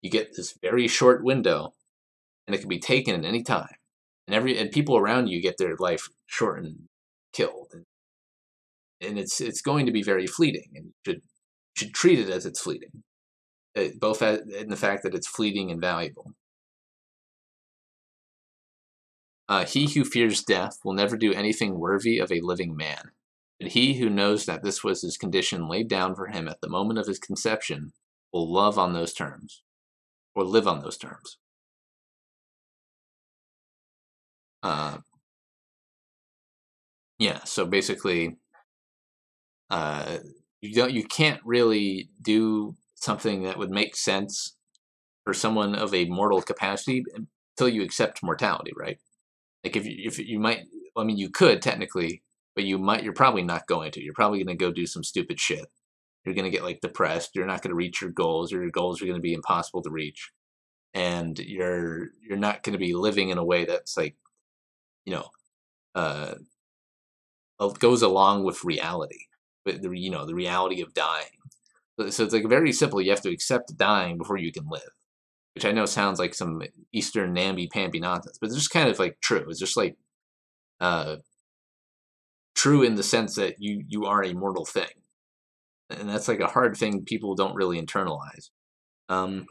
Speaker 4: you get this very short window, and it can be taken at any time, and people around you get their life shortened, killed, and it's going to be very fleeting, and you should treat it as it's fleeting. Both in the fact that it's fleeting and valuable. He who fears death will never do anything worthy of a living man, but he who knows that this was his condition laid down for him at the moment of his conception will live on those terms. Yeah, so basically, you can't really do something that would make sense for someone of a mortal capacity until you accept mortality, right? Like if you might, I mean, you could technically, but you're probably not going to. You're probably going to go do some stupid shit. You're going to get like depressed. You're not going to reach your goals, or your goals are going to be impossible to reach, and you're not going to be living in a way that's like, goes along with reality, but the reality of dying. So it's like very simple. You have to accept dying before you can live, which I know sounds like some Eastern namby-pamby nonsense, but it's just kind of like true. It's just like true in the sense that you are a mortal thing, and that's like a hard thing people don't really internalize. In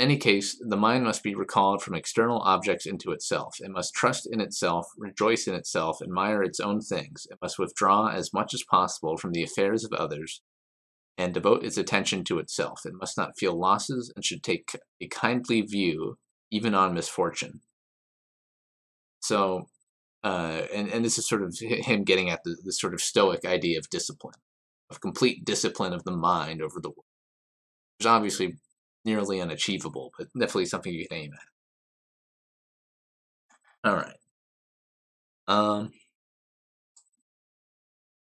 Speaker 4: any case, the mind must be recalled from external objects into itself. It must trust in itself, rejoice in itself, admire its own things. It must withdraw as much as possible from the affairs of others, and devote its attention to itself. It must not feel losses and should take a kindly view even on misfortune. So, and this is sort of him getting at the sort of Stoic idea of discipline, of complete discipline of the mind over the world. Which is obviously nearly unachievable, but definitely something you can aim at. All right.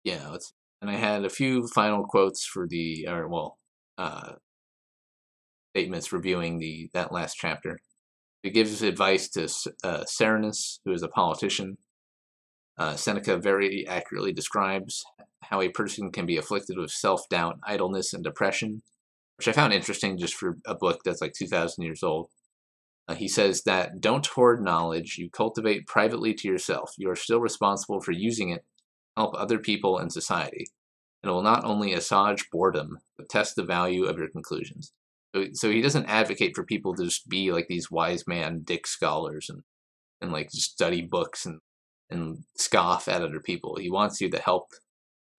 Speaker 4: Yeah, and I had a few final quotes for statements reviewing that last chapter. It gives advice to Serenus, who is a politician. Seneca very accurately describes how a person can be afflicted with self-doubt, idleness, and depression, which I found interesting just for a book that's like 2,000 years old. He says that don't hoard knowledge you cultivate privately to yourself. You are still responsible for using it to help other people and society. And it will not only assuage boredom, but test the value of your conclusions. So he doesn't advocate for people to just be like these wise man dick scholars and like just study books and scoff at other people. He wants you to help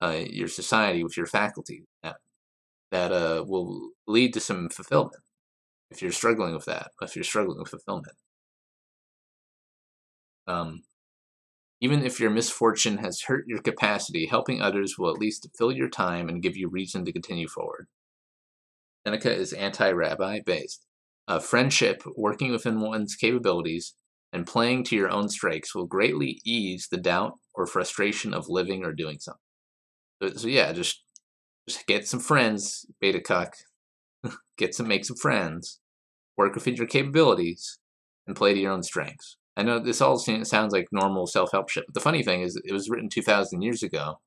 Speaker 4: your society with your faculty that will lead to some fulfillment if you're struggling with that, if you're struggling with fulfillment. Even if your misfortune has hurt your capacity, helping others will at least fill your time and give you reason to continue forward. Seneca is anti-rabbi based. Friendship, working within one's capabilities, and playing to your own strengths will greatly ease the doubt or frustration of living or doing something. So yeah, just get some friends, beta cuck. Make some friends, work within your capabilities, and play to your own strengths. I know this all sounds like normal self-help shit, but the funny thing is it was written 2,000 years ago,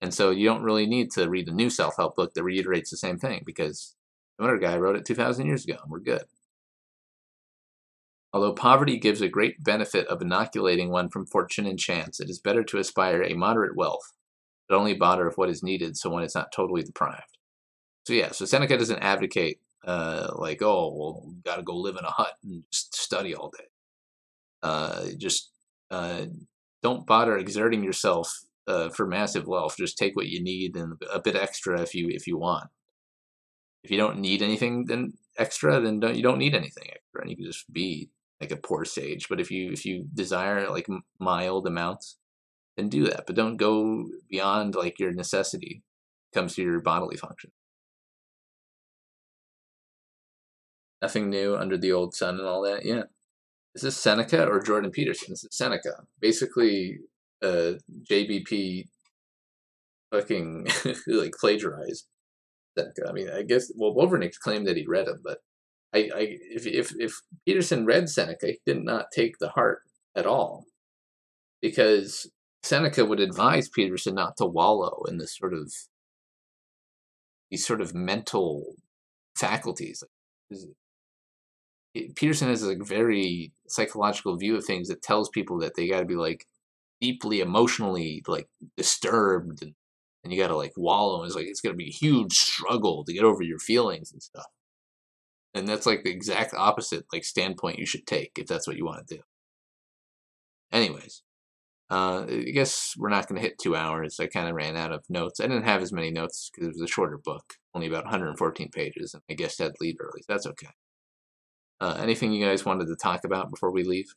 Speaker 4: and so you don't really need to read a new self-help book that reiterates the same thing, because another guy wrote it 2,000 years ago, and we're good. Although poverty gives a great benefit of inoculating one from fortune and chance, it is better to aspire a moderate wealth, but only bother with what is needed so one is not totally deprived. So yeah, so Seneca doesn't advocate like, oh, well, you gotta go live in a hut and just study all day. Don't bother exerting yourself for massive wealth. Just take what you need and a bit extra if you want. If you don't need anything then extra, then you don't need anything extra, and you can just be like a poor sage. But if you desire like mild amounts, then do that. But don't go beyond like your necessity when it comes to your bodily function. Nothing new under the old sun and all that. Yeah. Is this Seneca or Jordan Peterson? This is Seneca. Basically, JBP fucking like plagiarized Seneca. I mean, I guess Wolvernick claimed that he read him, but if Peterson read Seneca, he did not take the heart at all, because Seneca would advise Peterson not to wallow in these sort of mental faculties. Peterson has a very psychological view of things that tells people that they got to be like deeply emotionally like disturbed, and you got to like wallow. It's like it's going to be a huge struggle to get over your feelings and stuff. And that's like the exact opposite like standpoint you should take if that's what you want to do. Anyways, I guess we're not going to hit 2 hours. I kind of ran out of notes. I didn't have as many notes because it was a shorter book, only about 114 pages, and I guess I'd leave early. So that's okay. Anything you guys wanted to talk about before we leave?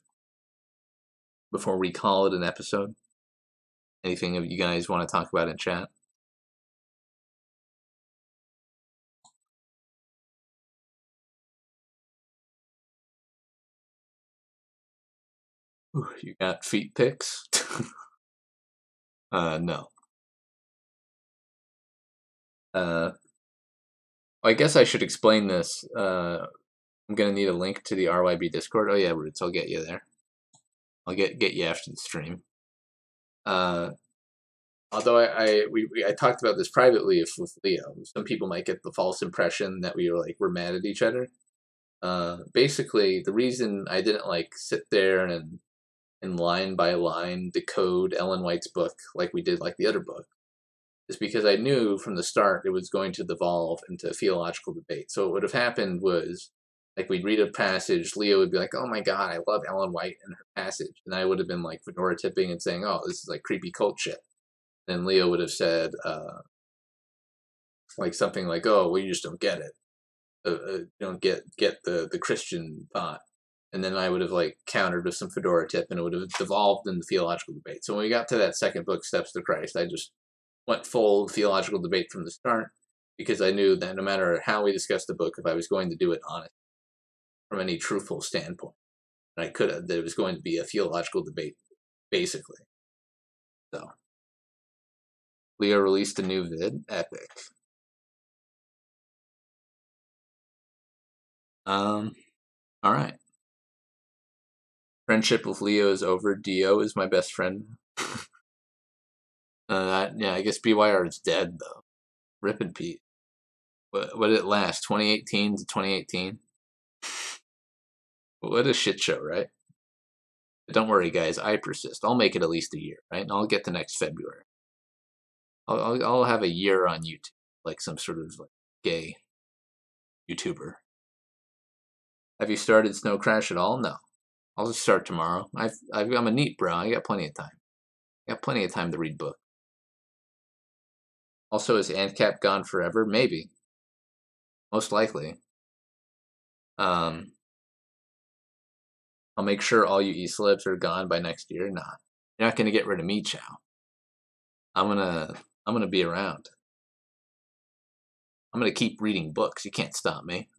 Speaker 4: Before we call it an episode? Anything you guys want to talk about in chat? Ooh, you got feet pics? No. I guess I should explain this. I'm gonna need a link to the RYB Discord. Oh yeah, Roots, I'll get you there. I'll get you after the stream. Although I talked about this privately with Leo. Some people might get the false impression that we're mad at each other. Basically, the reason I didn't like sit there and line by line decode Ellen White's book like we did like the other book is because I knew from the start it was going to devolve into a theological debate. So what would have happened was, like, we'd read a passage, Leo would be like, oh my god, I love Ellen White and her passage. And I would have been like fedora tipping and saying, oh, this is like creepy cult shit. Then Leo would have said, like something like, "Oh, well, you just don't get it. You don't get the Christian thought." And then I would have like countered with some fedora tip, and it would have devolved into theological debate. So when we got to that second book, Steps to Christ, I just went full theological debate from the start, because I knew that no matter how we discussed the book, if I was going to do it honest from any truthful standpoint, and I could have, that it was going to be a theological debate, basically. So Leo released a new vid, epic. All right. Friendship with Leo is over. Dio is my best friend. Yeah, I guess BYR is dead though. Rip and Pete. What did it last? 2018 to 2018. What a shit show, right? But don't worry, guys. I persist. I'll make it at least a year, right? And I'll get to next February. I'll have a year on YouTube, like some sort of like gay YouTuber. Have you started Snow Crash at all? No. I'll just start tomorrow. I'm a neat bro. I got plenty of time. I got plenty of time to read books. Also, is ANCAP gone forever? Maybe. Most likely. I'll make sure all you E-celebs are gone by next year. Nah. You're not gonna get rid of me, Chow. I'm gonna be around. I'm gonna keep reading books. You can't stop me.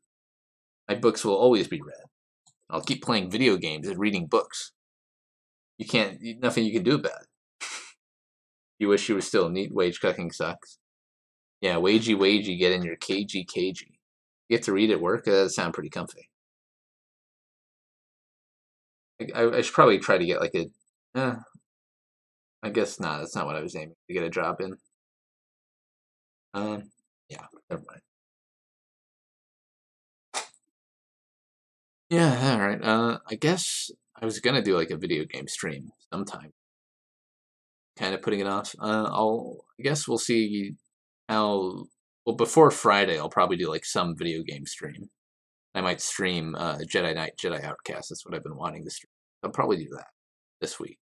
Speaker 4: My books will always be read. I'll keep playing video games and reading books. Nothing you can do about it. You wish you were still neat. Wage cucking sucks. Yeah, wagey, get in your cagey. You get to read at work? That sounds pretty comfy. I should probably try to get like I guess not. That's not what I was aiming to get a job in. Yeah, never mind. Yeah, all right. I guess I was gonna do like a video game stream sometime. Kind of putting it off. I guess we'll see how. Well, before Friday, I'll probably do like some video game stream. I might stream Jedi Knight, Jedi Outcast. That's what I've been wanting to stream. I'll probably do that this week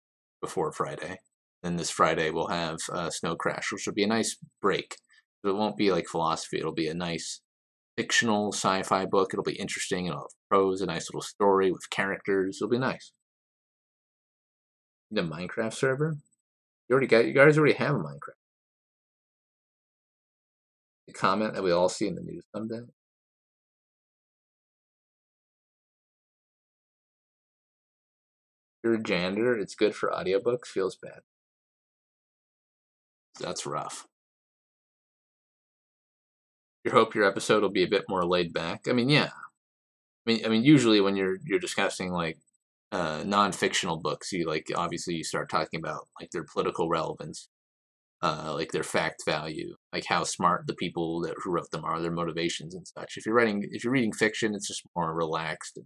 Speaker 4: before Friday. Then this Friday we'll have Snow Crash, which will be a nice break. It won't be like philosophy. It'll be a nice fictional sci-fi book. It'll be interesting. It'll have prose, a nice little story with characters. It'll be nice. The Minecraft server? You guys already have a Minecraft. The comment that we all see in the news someday. You're a janitor. It's good for audiobooks. Feels bad. That's rough. You hope your episode will be a bit more laid back. I mean, yeah. I mean, usually when you're discussing like non-fictional books, you like obviously you start talking about like their political relevance, like their fact value, like how smart the people who wrote them are, their motivations and such. If you're reading fiction, it's just more relaxed.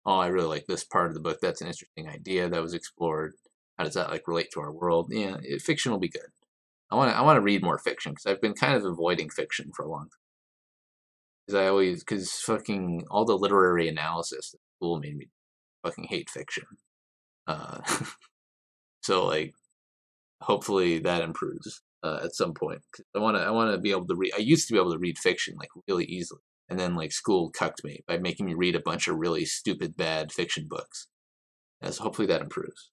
Speaker 4: Oh, I really like this part of the book. That's an interesting idea that was explored. How does that like relate to our world? Yeah, fiction will be good. I want to read more fiction because I've been kind of avoiding fiction for a long time. Because fucking all the literary analysis at school made me fucking hate fiction. So like, hopefully that improves at some point. I want to be able to read. I used to be able to read fiction like really easily, and then like school cucked me by making me read a bunch of really stupid bad fiction books. So hopefully that improves.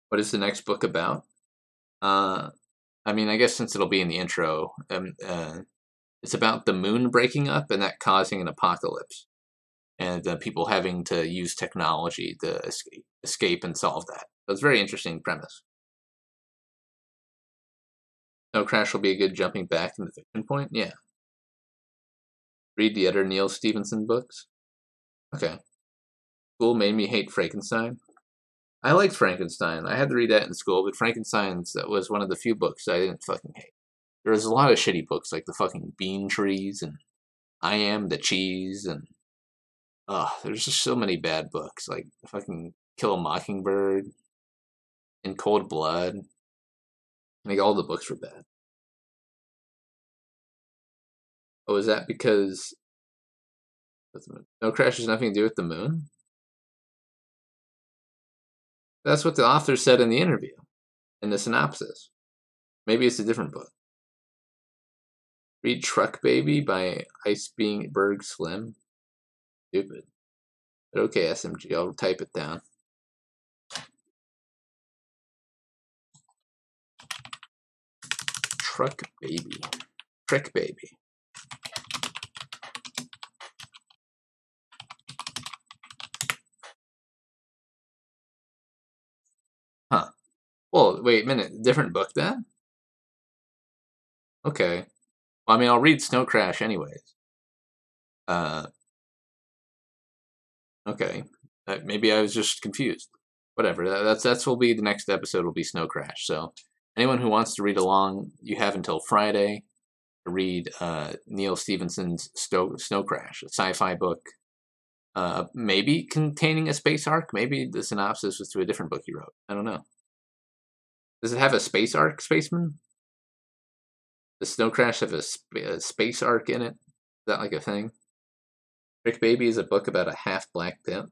Speaker 4: What is the next book about? I mean, I guess since it'll be in the intro, it's about the moon breaking up and that causing an apocalypse, and people having to use technology to escape and solve that. So it's a very interesting premise. No Crash will be a good jumping back in the fiction point. Yeah. Read the other Neil Stevenson books. Okay. School made me hate Frankenstein. I liked Frankenstein. I had to read that in school, but Frankenstein's that was one of the few books I didn't fucking hate. There was a lot of shitty books like the fucking Bean Trees and I Am the Cheese and there's just so many bad books like fucking Kill a Mockingbird, In Cold Blood. Like all the books were bad. Oh, is that because No Crash has nothing to do with the moon? That's what the author said in the interview, in the synopsis. Maybe it's a different book. Read Truck Baby by Iceberg Slim. Stupid. But okay, SMG, I'll type it down. Truck Baby. Trick Baby. Huh. Well, wait a minute. Different book then? Okay. Well, I mean, I'll read Snow Crash anyways. Okay. Maybe I was just confused. Whatever. That's will be the next episode will be Snow Crash. So anyone who wants to read along, you have until Friday to read Neil Stephenson's Snow Crash, a sci-fi book, maybe containing a space arc. Maybe the synopsis was to a different book he wrote. I don't know. Does it have a space arc, Spaceman? Does Snow Crash have a space arc in it? Is that like a thing? Trick Baby is a book about a half-black pimp.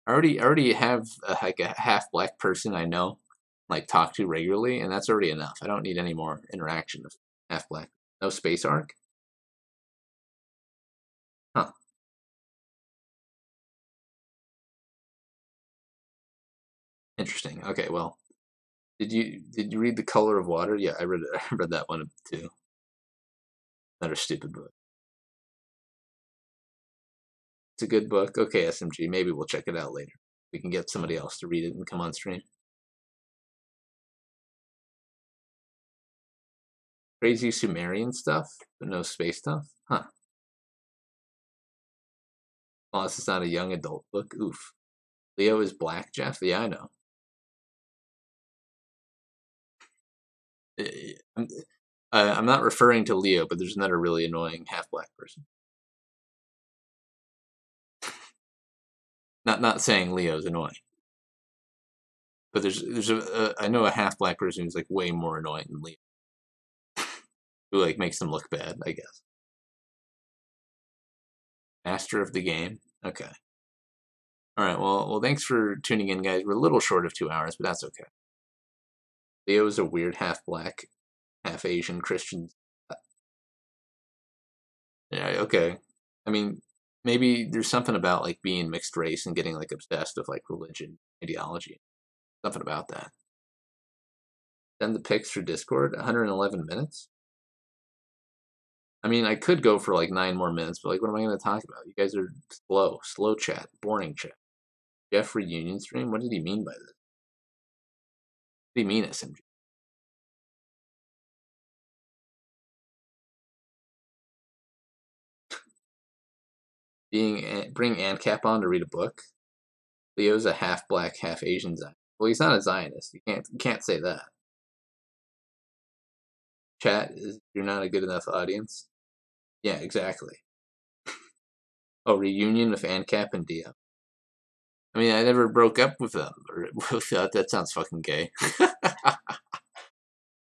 Speaker 4: I already have like a half-black person I know, like talk to regularly, and that's already enough. I don't need any more interaction of half-black. No space arc? Huh. Interesting. Okay, well, did you read The Color of Water? Yeah, I read I read that one too. Another stupid book. It's a good book. Okay, SMG, maybe we'll check it out later. We can get somebody else to read it and come on stream. Crazy Sumerian stuff, but no space stuff? Huh. Well, this is not a young adult book. Oof. Leo is black, Jeff? Yeah, I know. I'm not referring to Leo, but there's another really annoying half-black person. Not saying Leo's annoying, but there's I know a half-black person who's like way more annoying than Leo, who like makes them look bad, I guess. Master of the game. Okay. All right. Well, thanks for tuning in, guys. We're a little short of 2 hours, but that's okay. Leo is a weird half-black, half-Asian Christian. Yeah. Okay. I mean, maybe there's something about like being mixed race and getting like obsessed with like religion, ideology. Something about that. Send the pics through Discord. 111 minutes. I mean, I could go for like 9 more minutes, but like, what am I going to talk about? You guys are slow chat, boring chat. Jeff reunion stream. What did he mean by this? What did he mean, SMG? Bring ANCAP on to read a book. Leo's a half black, half Asian Zionist. Well, he's not a Zionist. You can't say that. Chat is you're not a good enough audience. Yeah, exactly. Oh, reunion with ANCAP and Dia. I mean, I never broke up with them. Or that sounds fucking gay.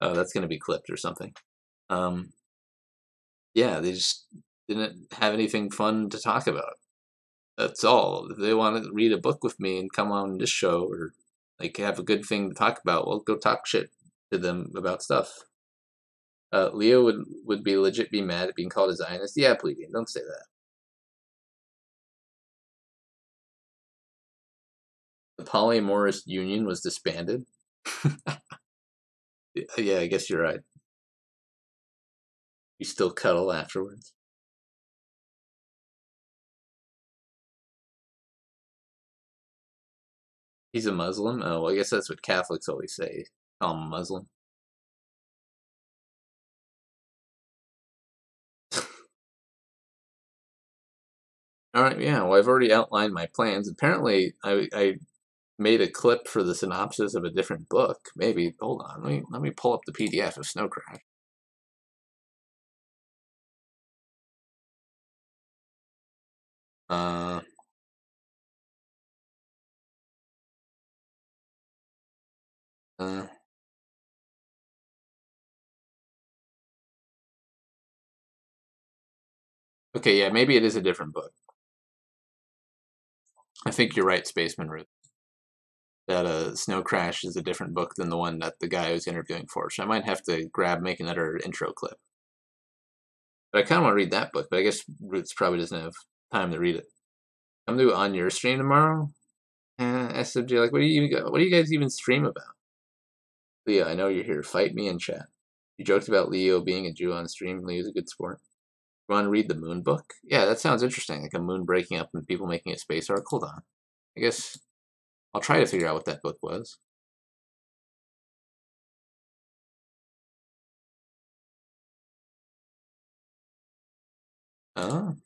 Speaker 4: Oh, that's gonna be clipped or something. Yeah, they just didn't have anything fun to talk about. That's all. If they want to read a book with me and come on this show or like have a good thing to talk about, well, go talk shit to them about stuff. Leo would be legit be mad at being called a Zionist. Yeah, please don't say that. The polyamorous union was disbanded. Yeah, I guess you're right. You still cuddle afterwards. He's a Muslim? Oh, well, I guess that's what Catholics always say. Call him a Muslim. Alright, yeah, well, I've already outlined my plans. Apparently, I made a clip for the synopsis of a different book. Maybe, hold on, let me pull up the PDF of Snow Crash. Okay, yeah, maybe it is a different book. I think you're right, Spaceman Ruth. That Snow Crash is a different book than the one that the guy was interviewing for. So I might have to make another intro clip. But I kind of want to read that book, but I guess Roots probably doesn't have time to read it. I'm going to on your stream tomorrow. SFJ, like, what do you guys even stream about? Leo, I know you're here. Fight me in chat. You joked about Leo being a Jew on stream. Leo's a good sport. You want to read the Moon book? Yeah, that sounds interesting. Like a moon breaking up and people making a space arc. Hold on. I guess I'll try to figure out what that book was. Oh.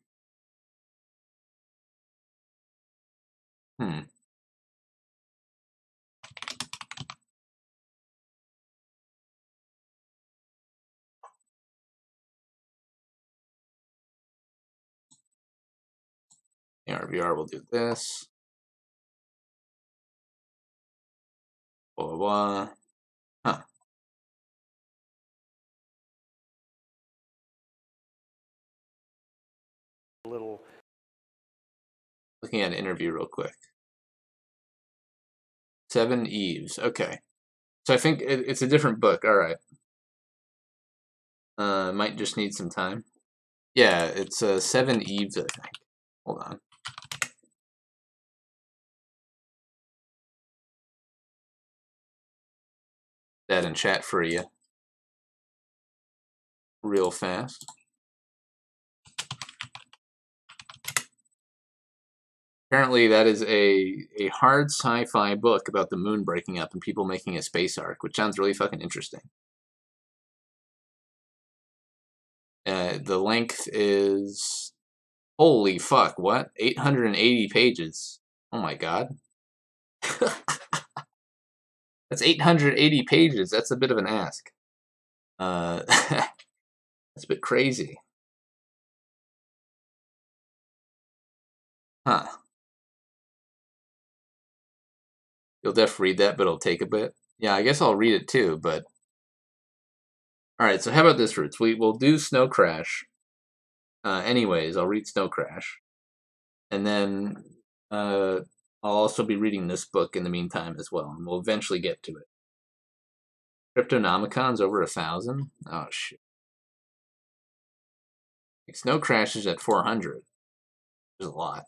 Speaker 4: Hmm. RVR will do this. Blah, blah, blah. Huh. Looking at an interview real quick. 7 Eves. Okay. So I think it's a different book. All right. Might just need some time. Yeah, it's 7 Eves, I think. Hold on. That in chat for you. Real fast. Apparently that is a hard sci-fi book about the moon breaking up and people making a space arc, which sounds really fucking interesting. The length is... Holy fuck, what? 880 pages. Oh my god. That's 880 pages. That's a bit of an ask. That's a bit crazy. Huh. You'll def read that, but it'll take a bit. Yeah, I guess I'll read it too, but... Alright, so how about this, Roots? We'll do Snow Crash. Anyways, I'll read Snow Crash. And then I'll also be reading this book in the meantime as well, and we'll eventually get to it. Cryptonomicon's over 1,000? Oh, shit. Snow Crash is at 400. There's a lot.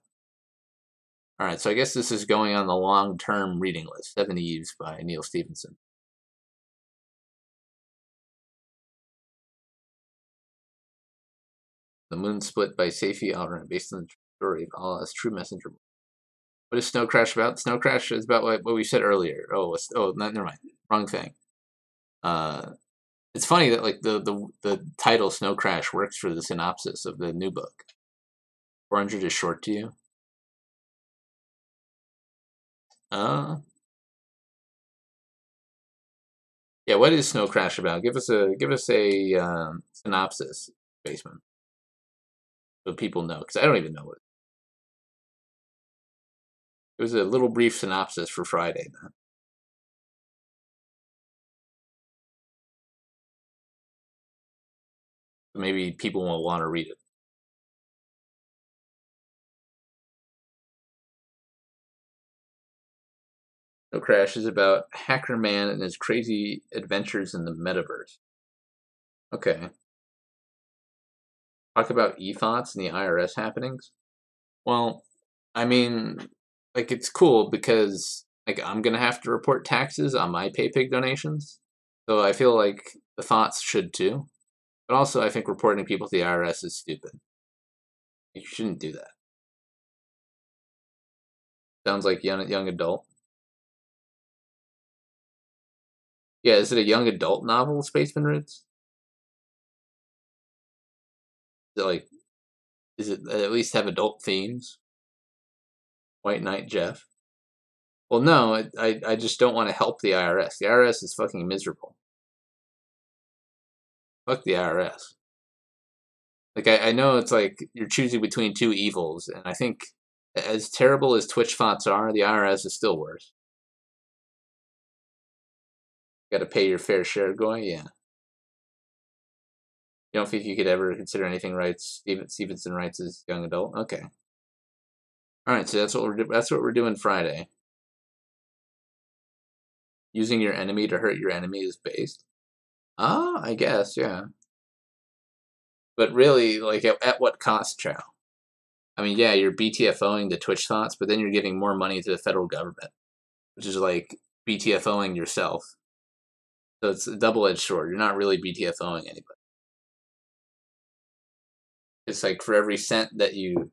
Speaker 4: Alright, so I guess this is going on the long-term reading list. 7 Eves by Neil Stephenson. The Moon Split by Saifi Alran, based on the story of Allah's true messenger. What is Snow Crash about? Snow Crash is about what we said earlier. Never mind. Wrong thing. It's funny that like the title Snow Crash works for the synopsis of the new book. 400 is short to you? Yeah, what is Snow Crash about? Give us a synopsis, Basement. So people know, because I don't even know it. It was a little brief synopsis for Friday, man. Maybe people will want to read it. No Crash is about Hacker Man and his crazy adventures in the metaverse. Okay. Talk about e-thoughts and the IRS happenings. Well, I mean, like, it's cool because, like, I'm gonna have to report taxes on my PayPig donations. So I feel like the thoughts should too. But also, I think reporting people to the IRS is stupid. You shouldn't do that. Sounds like young adult. Yeah, is it a young adult novel, Spaceman Roots? Is it like, is it at least have adult themes? White Knight Jeff? Well, no, I just don't want to help the IRS. The IRS is fucking miserable. Fuck the IRS. Like, I know it's like you're choosing between two evils, and I think as terrible as Twitch thoughts are, the IRS is still worse. Got to pay your fair share, going, yeah. You don't think you could ever consider anything rights? Stevenson writes as young adult. Okay. All right, so that's what we're doing Friday. Using your enemy to hurt your enemy is based. Ah, I guess, yeah. But really, like, at what cost, Chow? I mean, yeah, you're BTFOing the Twitch thoughts, but then you're giving more money to the federal government, which is like BTFOing yourself. So it's a double-edged sword. You're not really BTFOing anybody. It's like for every cent that you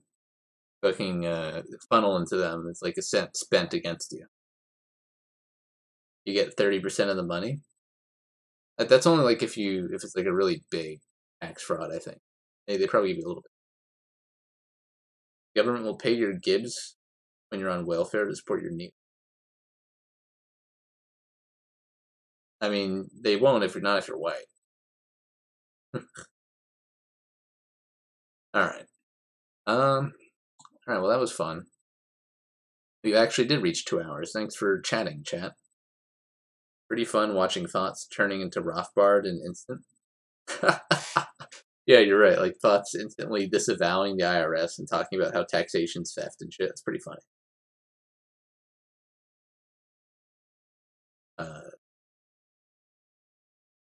Speaker 4: fucking funnel into them, it's like a cent spent against you. You get 30% of the money. That's only like if it's like a really big tax fraud, I think. They probably give you a little bit. The government will pay your Gibbs when you're on welfare to support your needs. I mean, they won't if you're white. Alright. Alright, well that was fun. We actually did reach 2 hours. Thanks for chatting, chat. Pretty fun watching thoughts turning into Rothbard in an instant. Yeah, you're right. Like, thoughts instantly disavowing the IRS and talking about how taxation's theft and shit. It's pretty funny.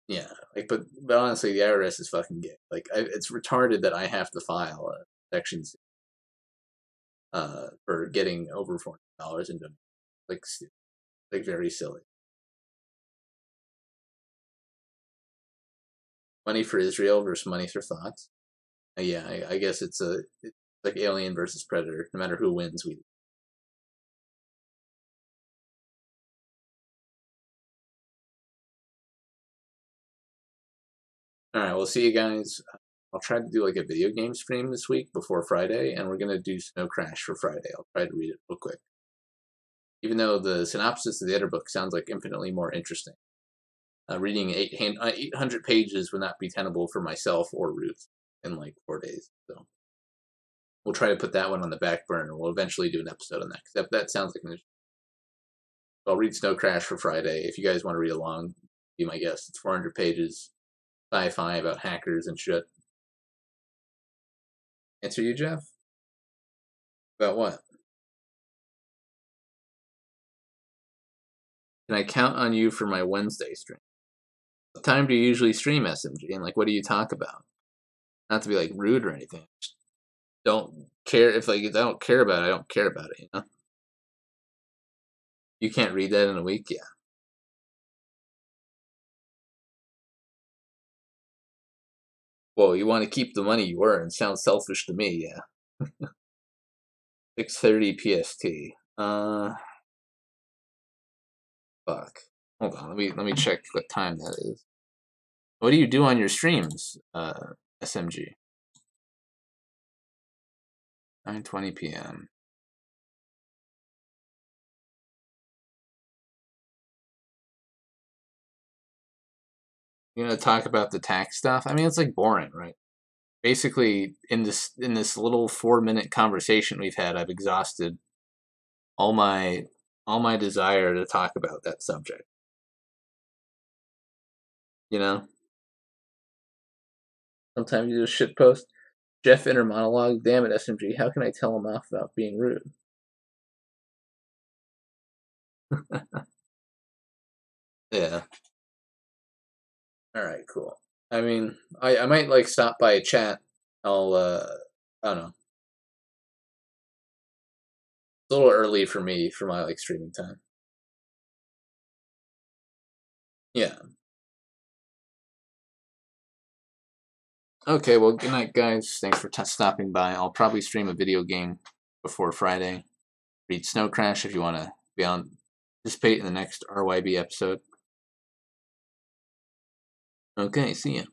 Speaker 4: Yeah, like, but honestly, the IRS is fucking gay. Like, it's retarded that I have to file a Section C for getting over $400 in donations. Like very silly. Money for Israel versus money for thoughts. Yeah, I guess it's like Alien versus Predator. No matter who wins, we. Alright, we'll see you guys. I'll try to do like a video game stream this week before Friday, and we're gonna do Snow Crash for Friday. I'll try to read it real quick. Even though the synopsis of the other book sounds like infinitely more interesting. Reading 800 pages would not be tenable for myself or Ruth in like 4 days. So we'll try to put that one on the back burner. We'll eventually do an episode on that, because that sounds like an interesting. I'll read Snow Crash for Friday. If you guys want to read along, be my guest. It's 400 pages. Sci-fi about hackers and shit. Answer you, Jeff? About what? Can I count on you for my Wednesday stream? What time do you usually stream, SMG? And like, what do you talk about? Not to be like rude or anything. Just don't care if I don't care about it. I don't care about it. You know. You can't read that in a week, yeah. Well, you want to keep the money you earn. Sounds selfish to me, yeah. 6:30 PST. Fuck. Hold on. Let me check what time that is. What do you do on your streams, SMG? 9:20 p.m. You're gonna talk about the tax stuff? I mean, it's like boring, right? Basically, in this little 4-minute conversation we've had, I've exhausted all my desire to talk about that subject. You know? Sometimes you just shit post. Jeff inner monologue. Damn it, SMG. How can I tell him off about being rude? Yeah. All right, cool. I mean, I might like stop by a chat. I'll I don't know. It's a little early for me for my like streaming time. Yeah. Okay, well, good night, guys. Thanks for stopping by. I'll probably stream a video game before Friday. Read Snow Crash if you want to participate in the next RYB episode. Okay, see ya.